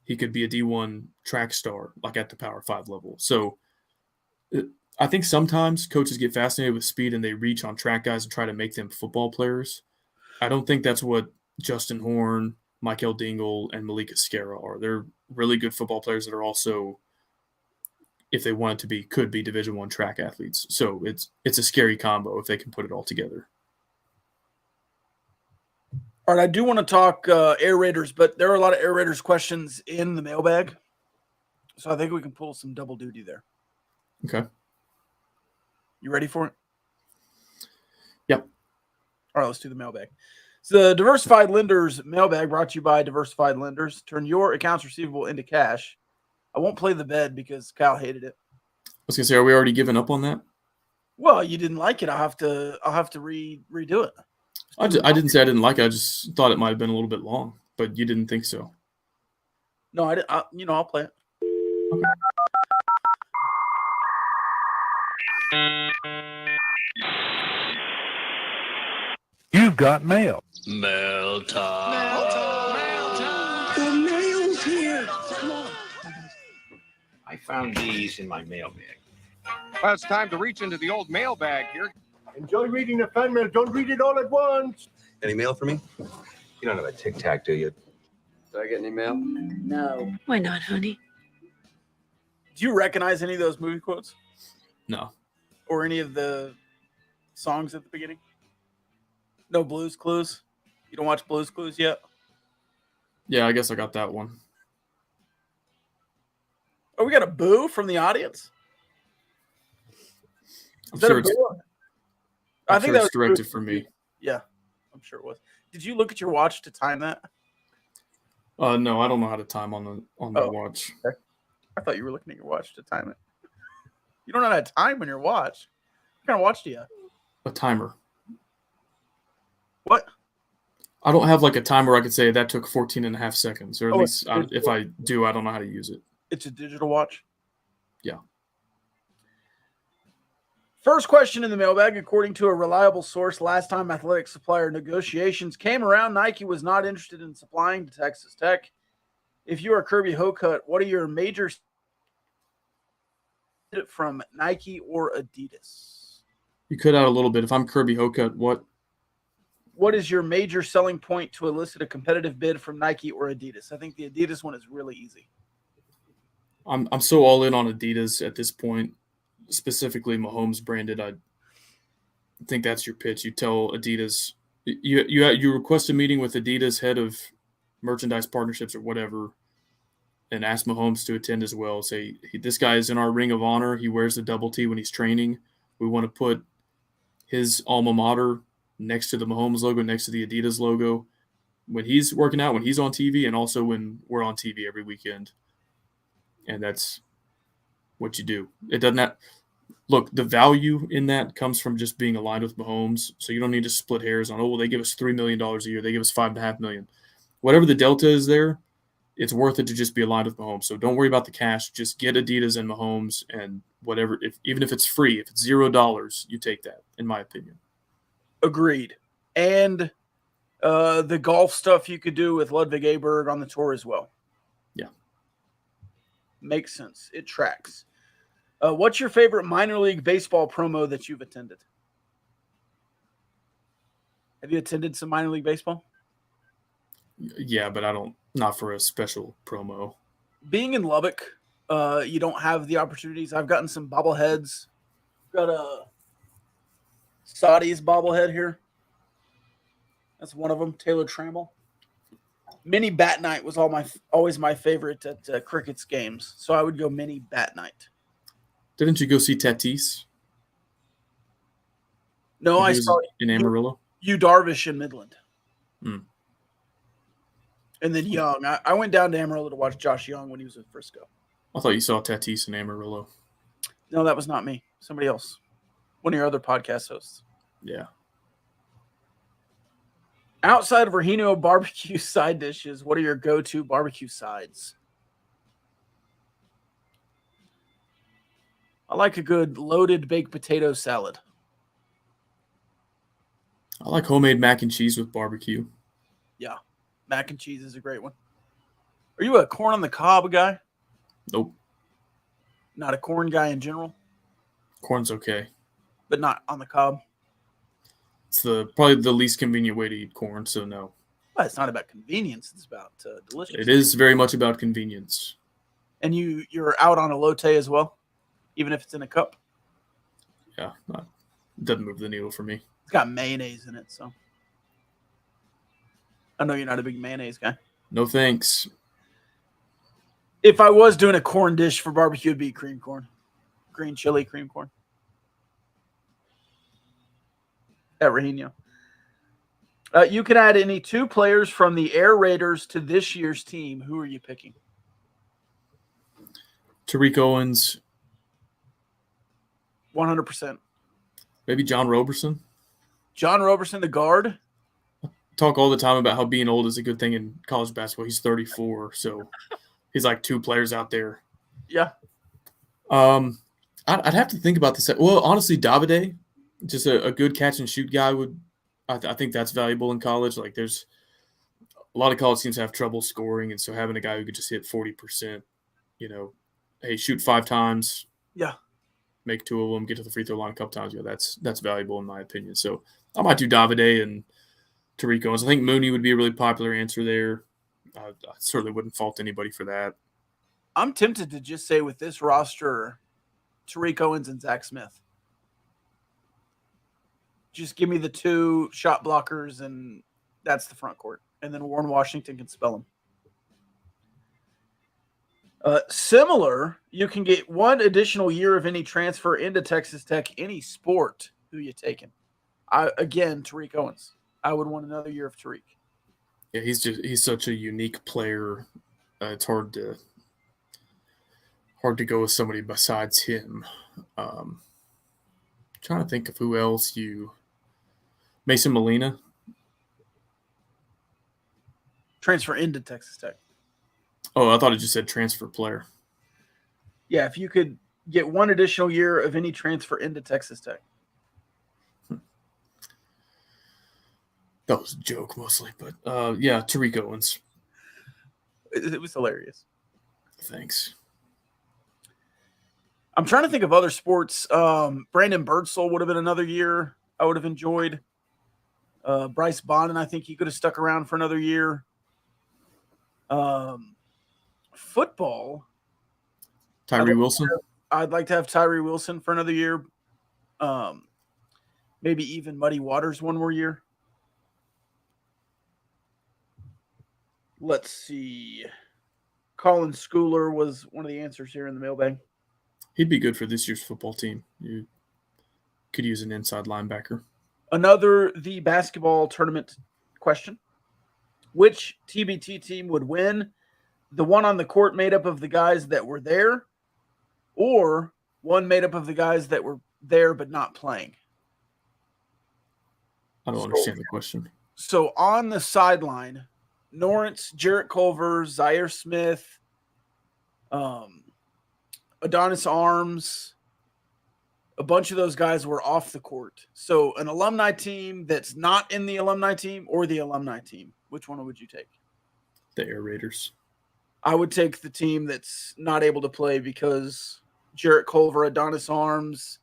he could be a D1 track star, like at the Power 5 level. So I think sometimes coaches get fascinated with speed and they reach on track guys and try to make them football players. I don't think that's what Justin Horn, Michael Dingle, and Malik Esquera are. They're really good football players that are also, if they wanted to be, could be Division I track athletes. So it's a scary combo if they can put it all together. All right, I do want to talk Air Raiders, but there are a lot of Air Raiders questions in the mailbag. So I think we can pull some double duty there. Okay. You ready for it? Yep. All right, let's do the mailbag. So the Diversified Lenders mailbag brought to you by Diversified Lenders. Turn your accounts receivable into cash. I won't play the bed because Kyle hated it. I was gonna say, are we already giving up on that? Well, you didn't like it. I'll have to redo it. I didn't say I didn't like it. I just thought it might have been a little bit long, but you didn't think so. No, I didn't. I'll play it. Okay. You've got mail. Mail time. The mail's here. Come on. I found these in my mailbag. Well, it's time to reach into the old mailbag here. Enjoy reading the fan mail. Don't read it all at once. Any mail for me? You don't have a Tic Tac, do you? Did I get any mail? No. Why not, honey? Do you recognize any of those movie quotes No. or any of the songs at the beginning? No Blues Clues? You don't watch Blues Clues yet? Yeah, I guess I got that one. Oh, we got a boo from the audience? I'm sure it's directed for me. Yeah, I'm sure it was. Did you look at your watch to time that? No, I don't know how to time on the watch. Okay. I thought you were looking at your watch to time it. You don't know how to time on your watch. What kind of watch do you have? A timer. What? I don't have like a timer I could say that took 14 and a half seconds, or at least if I do, I don't know how to use it. It's a digital watch? Yeah. First question in the mailbag. According to a reliable source, last time athletic supplier negotiations came around, Nike was not interested in supplying to Texas Tech. If you are Kirby Hocutt, what are your major from Nike or Adidas? You cut out a little bit. If I'm Kirby Hocutt, what is your major selling point to elicit a competitive bid from Nike or Adidas? I think the Adidas one is really easy. I'm so all in on Adidas at this point, specifically Mahomes branded. I think that's your pitch. You tell Adidas, you request a meeting with Adidas head of merchandise partnerships or whatever, and ask Mahomes to attend as well. Say, this guy is in our ring of honor. He wears the double T when he's training. We want to put his alma mater next to the Mahomes logo, next to the Adidas logo, when he's working out, when he's on TV, and also when we're on TV every weekend. And that's what you do. It doesn't have, look, the value in that comes from just being aligned with Mahomes. So you don't need to split hairs on, oh, well, they give us $3 million a year. They give us $5.5 million. Whatever the delta is there, it's worth it to just be aligned with Mahomes. So don't worry about the cash. Just get Adidas and Mahomes and whatever. Even if it's free, if it's $0, you take that, in my opinion. Agreed. And the golf stuff you could do with Ludwig Aberg on the tour as well. Yeah. Makes sense. It tracks. What's your favorite minor league baseball promo that you've attended? Have you attended some minor league baseball? Yeah, but not for a special promo. Being in Lubbock, you don't have the opportunities. I've gotten some bobbleheads. Got a Saudi's bobblehead here. That's one of them, Taylor Trammell. Mini Bat Night was always my favorite at Crickets games, so I would go Mini Bat Night. Didn't you go see Tatis? No, I saw in Amarillo. Yu Darvish in Midland. Mm. And then Young. I went down to Amarillo to watch Josh Young when he was at Frisco. I thought you saw Tatis in Amarillo. No, that was not me. Somebody else. One of your other podcast hosts. Yeah. Outside of Rehino barbecue side dishes, what are your go-to barbecue sides? I like a good loaded baked potato salad. I like homemade mac and cheese with barbecue. Yeah. Mac and cheese is a great one. Are you a corn on the cob guy? Nope. Not a corn guy in general? Corn's okay. But not on the cob? It's probably the least convenient way to eat corn, so no. Well, it's not about convenience. It's about delicious. It is very much about convenience. And you're out on elote as well, even if it's in a cup? Yeah. Doesn't move the needle for me. It's got mayonnaise in it, so. I know you're not a big mayonnaise guy. No thanks. If I was doing a corn dish for barbecue, it'd be cream corn. Green chili cream corn. At Rehino. You can add any 2 players from the Air Raiders to this year's team. Who are you picking? Tariq Owens. 100%. Maybe John Roberson. John Roberson, the guard. Talk all the time about how being old is a good thing in college basketball. He's 34, so he's like 2 players out there. Yeah. I'd have to think about this. Well, honestly, Davide, just a good catch and shoot guy would. I think that's valuable in college. Like, there's a lot of college teams have trouble scoring, and so having a guy who could just hit 40%, hey, shoot 5 times, Yeah. make 2 of them, get to the free throw line a couple times. That's valuable in my opinion. So I might do Davide and Tariq Owens. I think Mooney would be a really popular answer there. I certainly wouldn't fault anybody for that. I'm tempted to just say with this roster, Tariq Owens and Zach Smith. Just give me the 2 shot blockers, and that's the front court. And then Warren Washington can spell them. Similar, you can get 1 additional year of any transfer into Texas Tech, any sport. Who you taking? Again, Tariq Owens. I would want another year of Tariq. Yeah, he's such a unique player. It's hard to go with somebody besides him. Trying to think of who else Mason Molina. Transfer into Texas Tech. Oh, I thought it just said transfer player. Yeah, if you could get 1 additional year of any transfer into Texas Tech. That was a joke mostly, but yeah, Tariq Owens. It was hilarious. Thanks. I'm trying to think of other sports. Brandon Birdsell would have been another year I would have enjoyed. Bryce Bonin, I think he could have stuck around for another year. Football. Tyree Wilson. I'd like to have Tyree Wilson for another year. Maybe even Muddy Waters one more year. Let's see. Colin Schooler was one of the answers here in the mailbag. He'd be good for this year's football team. You could use an inside linebacker. Another the basketball tournament question. Which TBT team would win? The one on the court made up of the guys that were there, or one made up of the guys that were there but not playing? I don't understand the question. So on the sideline, Norrance, Jarrett Culver, Zaire Smith, Adonis Arms, a bunch of those guys were off the court. So an alumni team that's not in the alumni team or the alumni team, which one would you take? The Air Raiders. I would take the team that's not able to play because Jarrett Culver, Adonis Arms,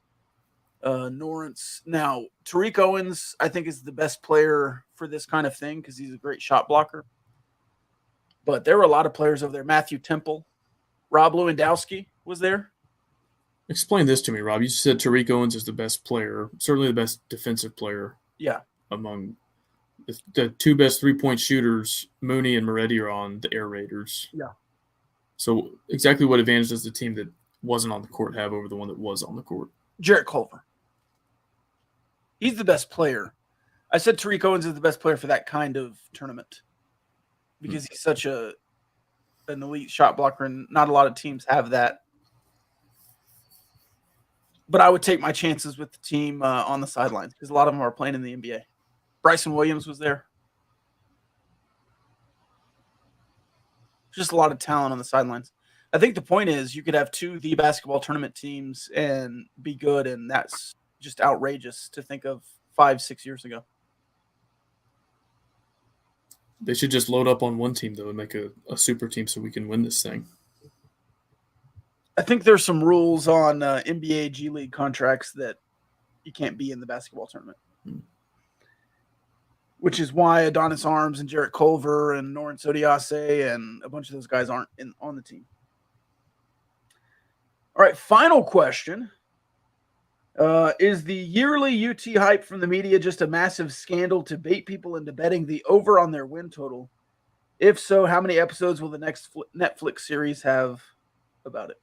Norrance. Now, Tariq Owens, I think, is the best player for this kind of thing because he's a great shot blocker. But there were a lot of players over there. Matthew Temple, Rob Lewandowski was there. Explain this to me, Rob. You said Tariq Owens is the best player, certainly the best defensive player. Yeah. Among the two best three-point shooters, Mooney and Moretti, are on the Air Raiders. Yeah. So exactly what advantage does the team that wasn't on the court have over the one that was on the court? Jarrett Culver. He's the best player. I said Tariq Owens is the best player for that kind of tournament because he's such an elite shot blocker, and not a lot of teams have that. But I would take my chances with the team on the sidelines because a lot of them are playing in the NBA. Bryson Williams was there. Just a lot of talent on the sidelines. I think the point is you could have two the basketball tournament teams and be good, and that's just outrageous to think of 5-6 years ago. They should just load up on one team, though, and make a super team so we can win this thing. I think there's some rules on NBA G League contracts that you can't be in the basketball tournament, which is why Adonis Arms and Jarrett Culver and Norrance Odiase and a bunch of those guys aren't on the team. All right, final question. Is the yearly UT hype from the media just a massive scandal to bait people into betting the over on their win total? If so, how many episodes will the next Netflix series have about it?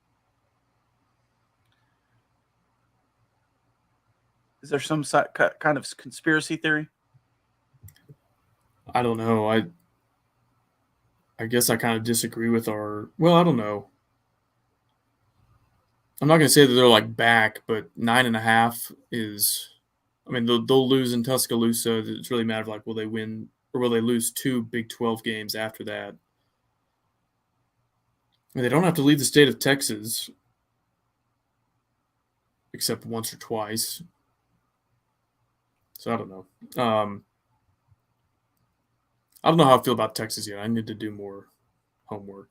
Is there some kind of conspiracy theory? I don't know. I guess I kind of disagree with I don't know. I'm not going to say that they're like back, but 9.5 is, I mean, they'll lose in Tuscaloosa. It's really a matter of like, will they win or will they lose 2 Big 12 games after that? I mean, they don't have to leave the state of Texas except once or twice. So I don't know. I don't know how I feel about Texas yet. I need to do more homework.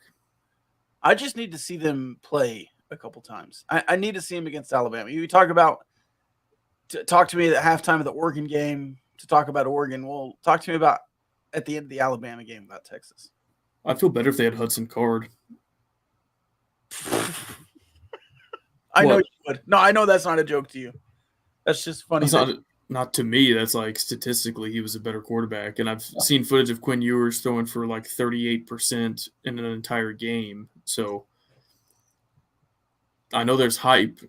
I just need to see them play a couple times. I need to see them against Alabama. You talk to me at halftime of the Oregon game to talk about Oregon. Well, talk to me about at the end of the Alabama game about Texas. I'd feel better if they had Hudson Card. I know you would. No, I know that's not a joke to you. That's just funny. That's not to me. That's like statistically he was a better quarterback. And I've seen footage of Quinn Ewers throwing for like 38% in an entire game. So I know there's hype.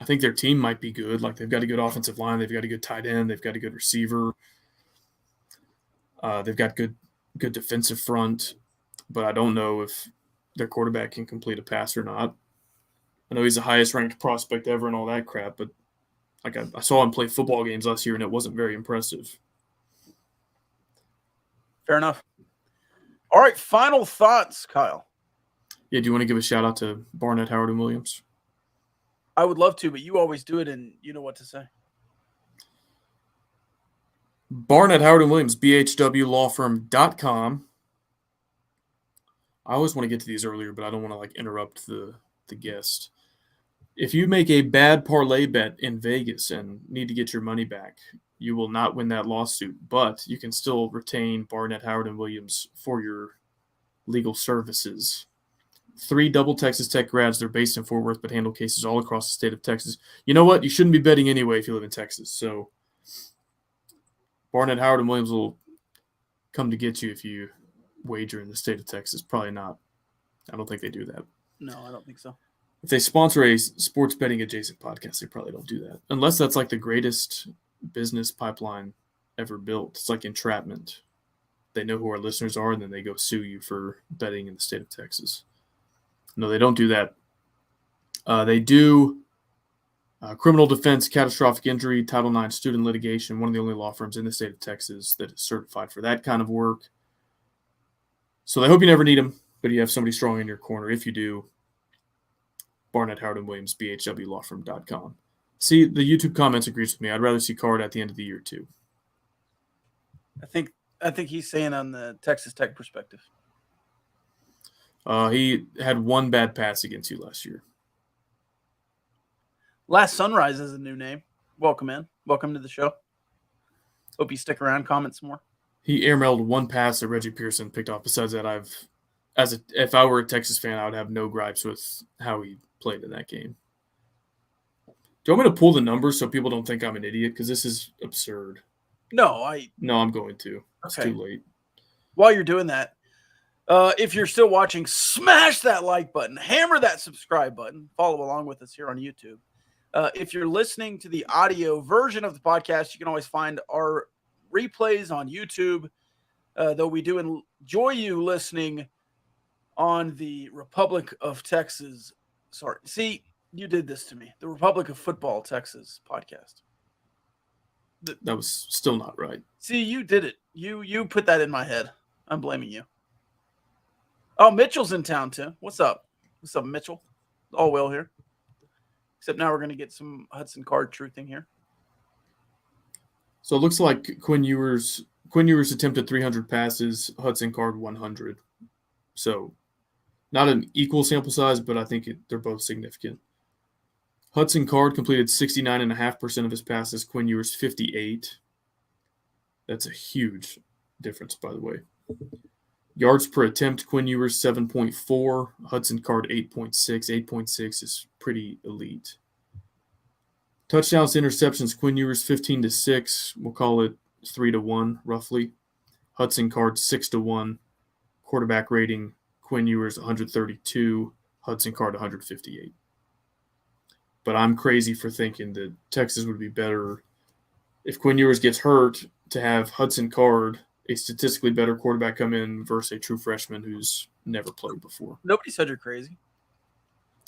I think their team might be good. Like they've got a good offensive line. They've got a good tight end. They've got a good receiver. They've got good defensive front. But I don't know if their quarterback can complete a pass or not. I know he's the highest ranked prospect ever and all that crap, but like I saw him play football games last year and it wasn't very impressive. Fair enough. All right, final thoughts, Kyle. Yeah, do you want to give a shout out to Barnett, Howard, and Williams? I would love to, but you always do it and you know what to say. Barnett, Howard, and Williams, bhwlawfirm.com. I always want to get to these earlier, but I don't want to like interrupt the guest. If you make a bad parlay bet in Vegas and need to get your money back, you will not win that lawsuit, but you can still retain Barnett, Howard, and Williams for your legal services 3 double Texas Tech grads. They're based in Fort Worth, but handle cases all across the state of Texas. You know what? You shouldn't be betting anyway if you live in Texas. So Barnett, Howard, and Williams will come to get you if you wager in the state of Texas. Probably not. I don't think they do that. No, I don't think so. If they sponsor a sports betting adjacent podcast, they probably don't do that. Unless that's like the greatest business pipeline ever built. It's like entrapment. They know who our listeners are, and then they go sue you for betting in the state of Texas. No, they don't do that. They do criminal defense, catastrophic injury, Title IX student litigation, one of the only law firms in the state of Texas that is certified for that kind of work. So they hope you never need them, but you have somebody strong in your corner. If you do, Barnett, Howard, and Williams, bhwlawfirm.com. See, the YouTube comments agrees with me. I'd rather see Card at the end of the year, too. I think he's saying on the Texas Tech perspective. He had one bad pass against you last year. Last Sunrise is a new name. Welcome in. Welcome to the show. Hope you stick around, comment some more. He airmailed one pass that Reggie Pearson picked off. Besides that, if I were a Texas fan, I would have no gripes with how he played in that game. Do you want me to pull the numbers so people don't think I'm an idiot? Because this is absurd. No, I'm going to. It's Okay. too late. While you're doing that, if you're still watching, smash that like button, hammer that subscribe button, follow along with us here on YouTube. If you're listening to the audio version of the podcast, you can always find our replays on YouTube, though we do enjoy you listening on the Republic of Texas. Sorry. See, you did this to me. The Republic of Football Texas podcast. That was still not right. See, you did it. You put that in my head. I'm blaming you. Oh, Mitchell's in town too. What's up? What's up, Mitchell? All well here. Except now we're going to get some Hudson Card truthing here. So it looks like Quinn Ewers attempted 300 passes, Hudson Card 100. So not an equal sample size, but I think they're both significant. Hudson Card completed 69.5% of his passes, Quinn Ewers 58. That's a huge difference, by the way. Yards per attempt, Quinn Ewers 7.4, Hudson Card 8.6. 8.6 is pretty elite. Touchdowns to interceptions, Quinn Ewers 15-6. We'll call it 3-1, roughly. Hudson Card 6-1. Quarterback rating, Quinn Ewers 132, Hudson Card 158. But I'm crazy for thinking that Texas would be better if Quinn Ewers gets hurt to have Hudson Card, a statistically better quarterback, come in versus a true freshman who's never played before. Nobody said you're crazy.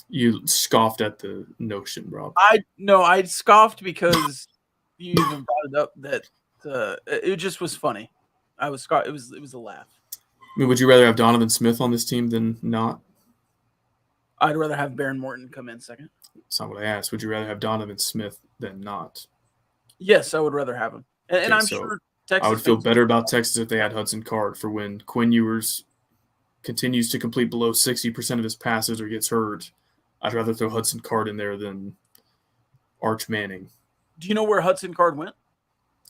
You scoffed at the notion, Rob. I scoffed because you even brought it up that it just was funny. I was it was a laugh. I mean, would you rather have Donovan Smith on this team than not? I'd rather have Baron Morton come in second. That's not what I asked. Would you rather have Donovan Smith than not? Yes, I would rather have him. And I'm so sure Texas I would feel fans- better about Texas if they had Hudson Card for when Quinn Ewers continues to complete below 60% of his passes or gets hurt. I'd rather throw Hudson Card in there than Arch Manning. Do you know where Hudson Card went?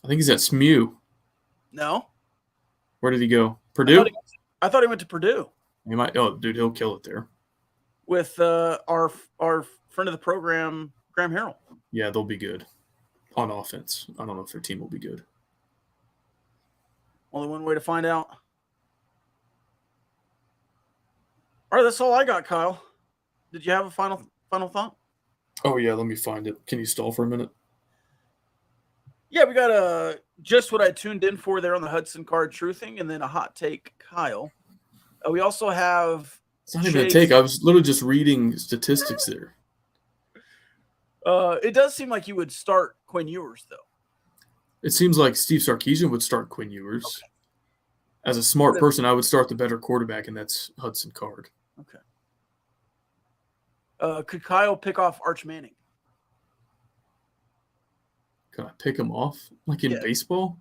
I think he's at SMU. No. Where did he go? Purdue? I thought he went to Purdue He might. Oh, dude, he'll kill it there. with our friend of the program, Graham Harrell. Yeah, they'll be good on offense. I don't know if their team will be good. Only one way to find out. All right, that's all I got, Kyle. Did you have a final thought? Oh, yeah, let me find it. Can you stall for a minute? Yeah, we got just what I tuned in for there on the Hudson Card truthing, and then a hot take, Kyle. We also have. It's not even a take. I was literally just reading statistics there. It does seem like you would start Quinn Ewers, though. It seems like Steve Sarkisian would start Quinn Ewers. Okay. As a smart person, I would start the better quarterback, and that's Hudson Card. Okay. Could Kyle pick off Arch Manning? Can I pick him off? Like in baseball?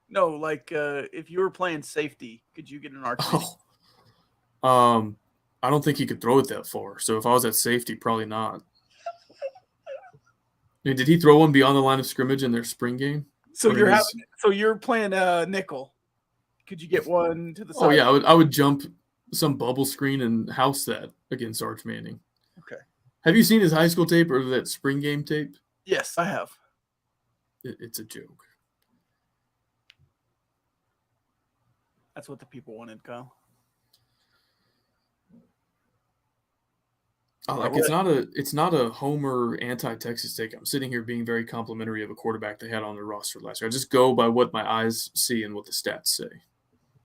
No, like if you were playing safety, could you get an Arch Manning? Oh. I don't think he could throw it that far. So if I was at safety, probably not. I mean, did he throw one beyond the line of scrimmage in their spring game? So you're playing nickel. Could you get one to the side? Oh yeah, I would jump some bubble screen and house that against Arch Manning. Okay. Have you seen his high school tape or that spring game tape? Yes, I have. It's a joke. That's what the people wanted, Kyle. It's not a homer anti-Texas take. I'm sitting here being very complimentary of a quarterback they had on their roster last year. I just go by what my eyes see and what the stats say.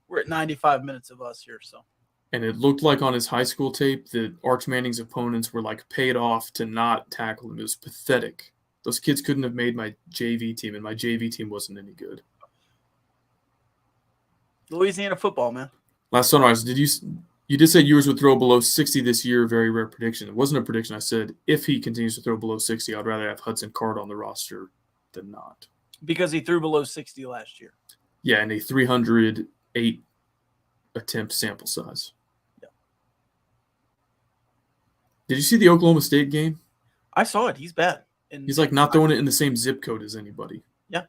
We're at 95 minutes of us here, so. And it looked like on his high school tape that Arch Manning's opponents were like paid off to not tackle him. It was pathetic. Those kids couldn't have made my JV team, and my JV team wasn't any good. Louisiana football, man. Last Sunrise, you did say Ewers would throw below 60 this year, very rare prediction. It wasn't a prediction. I said if he continues to throw below 60, I'd rather have Hudson Card on the roster than not. Because he threw below 60 last year. Yeah, and a 308 attempt sample size. Yeah. Did you see the Oklahoma State game? I saw it. He's bad. And He's like not throwing it in the same zip code as anybody. Yeah.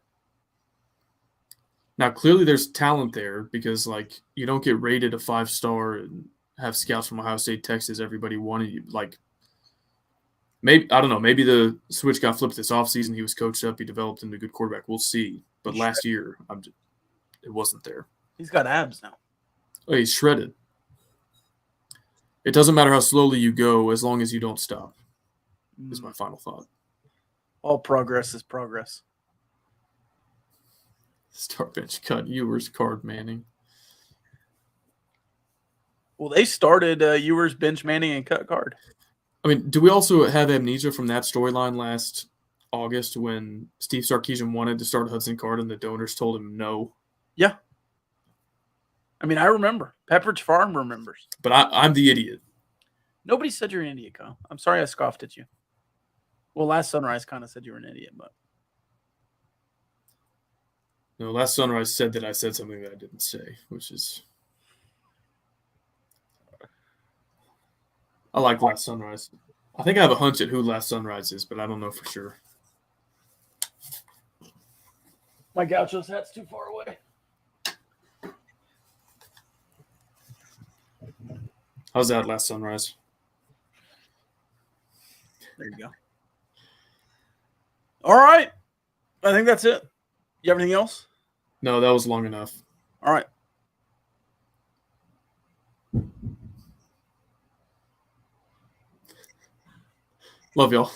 Now, clearly there's talent there because, like, you don't get rated a 5-star and have scouts from Ohio State, Texas, everybody wanted you. Like, maybe, I don't know, maybe the switch got flipped this offseason. He was coached up. He developed into a good quarterback. We'll see. But last year, it wasn't there. He's got abs now. Oh, he's shredded. It doesn't matter how slowly you go as long as you don't stop, is my final thought. All progress is progress. Start bench cut. Ewers, Card, Manning. Well, they started Ewers, bench Manning, and cut Card. I mean, do we also have amnesia from that storyline last August when Steve Sarkisian wanted to start Hudson Card and the donors told him no? Yeah. I mean, I remember. Pepperidge Farm remembers. But I'm the idiot. Nobody said you're an idiot, Kyle. I'm sorry I scoffed at you. Well, last Sunrise kind of said you were an idiot, but. No, last Sunrise said that I said something that I didn't say, which is. I like Last Sunrise. I think I have a hunch at who Last Sunrise is, but I don't know for sure. My Gaucho's hat's too far away. How's that, Last Sunrise? There you go. All right. I think that's it. You have anything else? No, that was long enough. All right. Love y'all.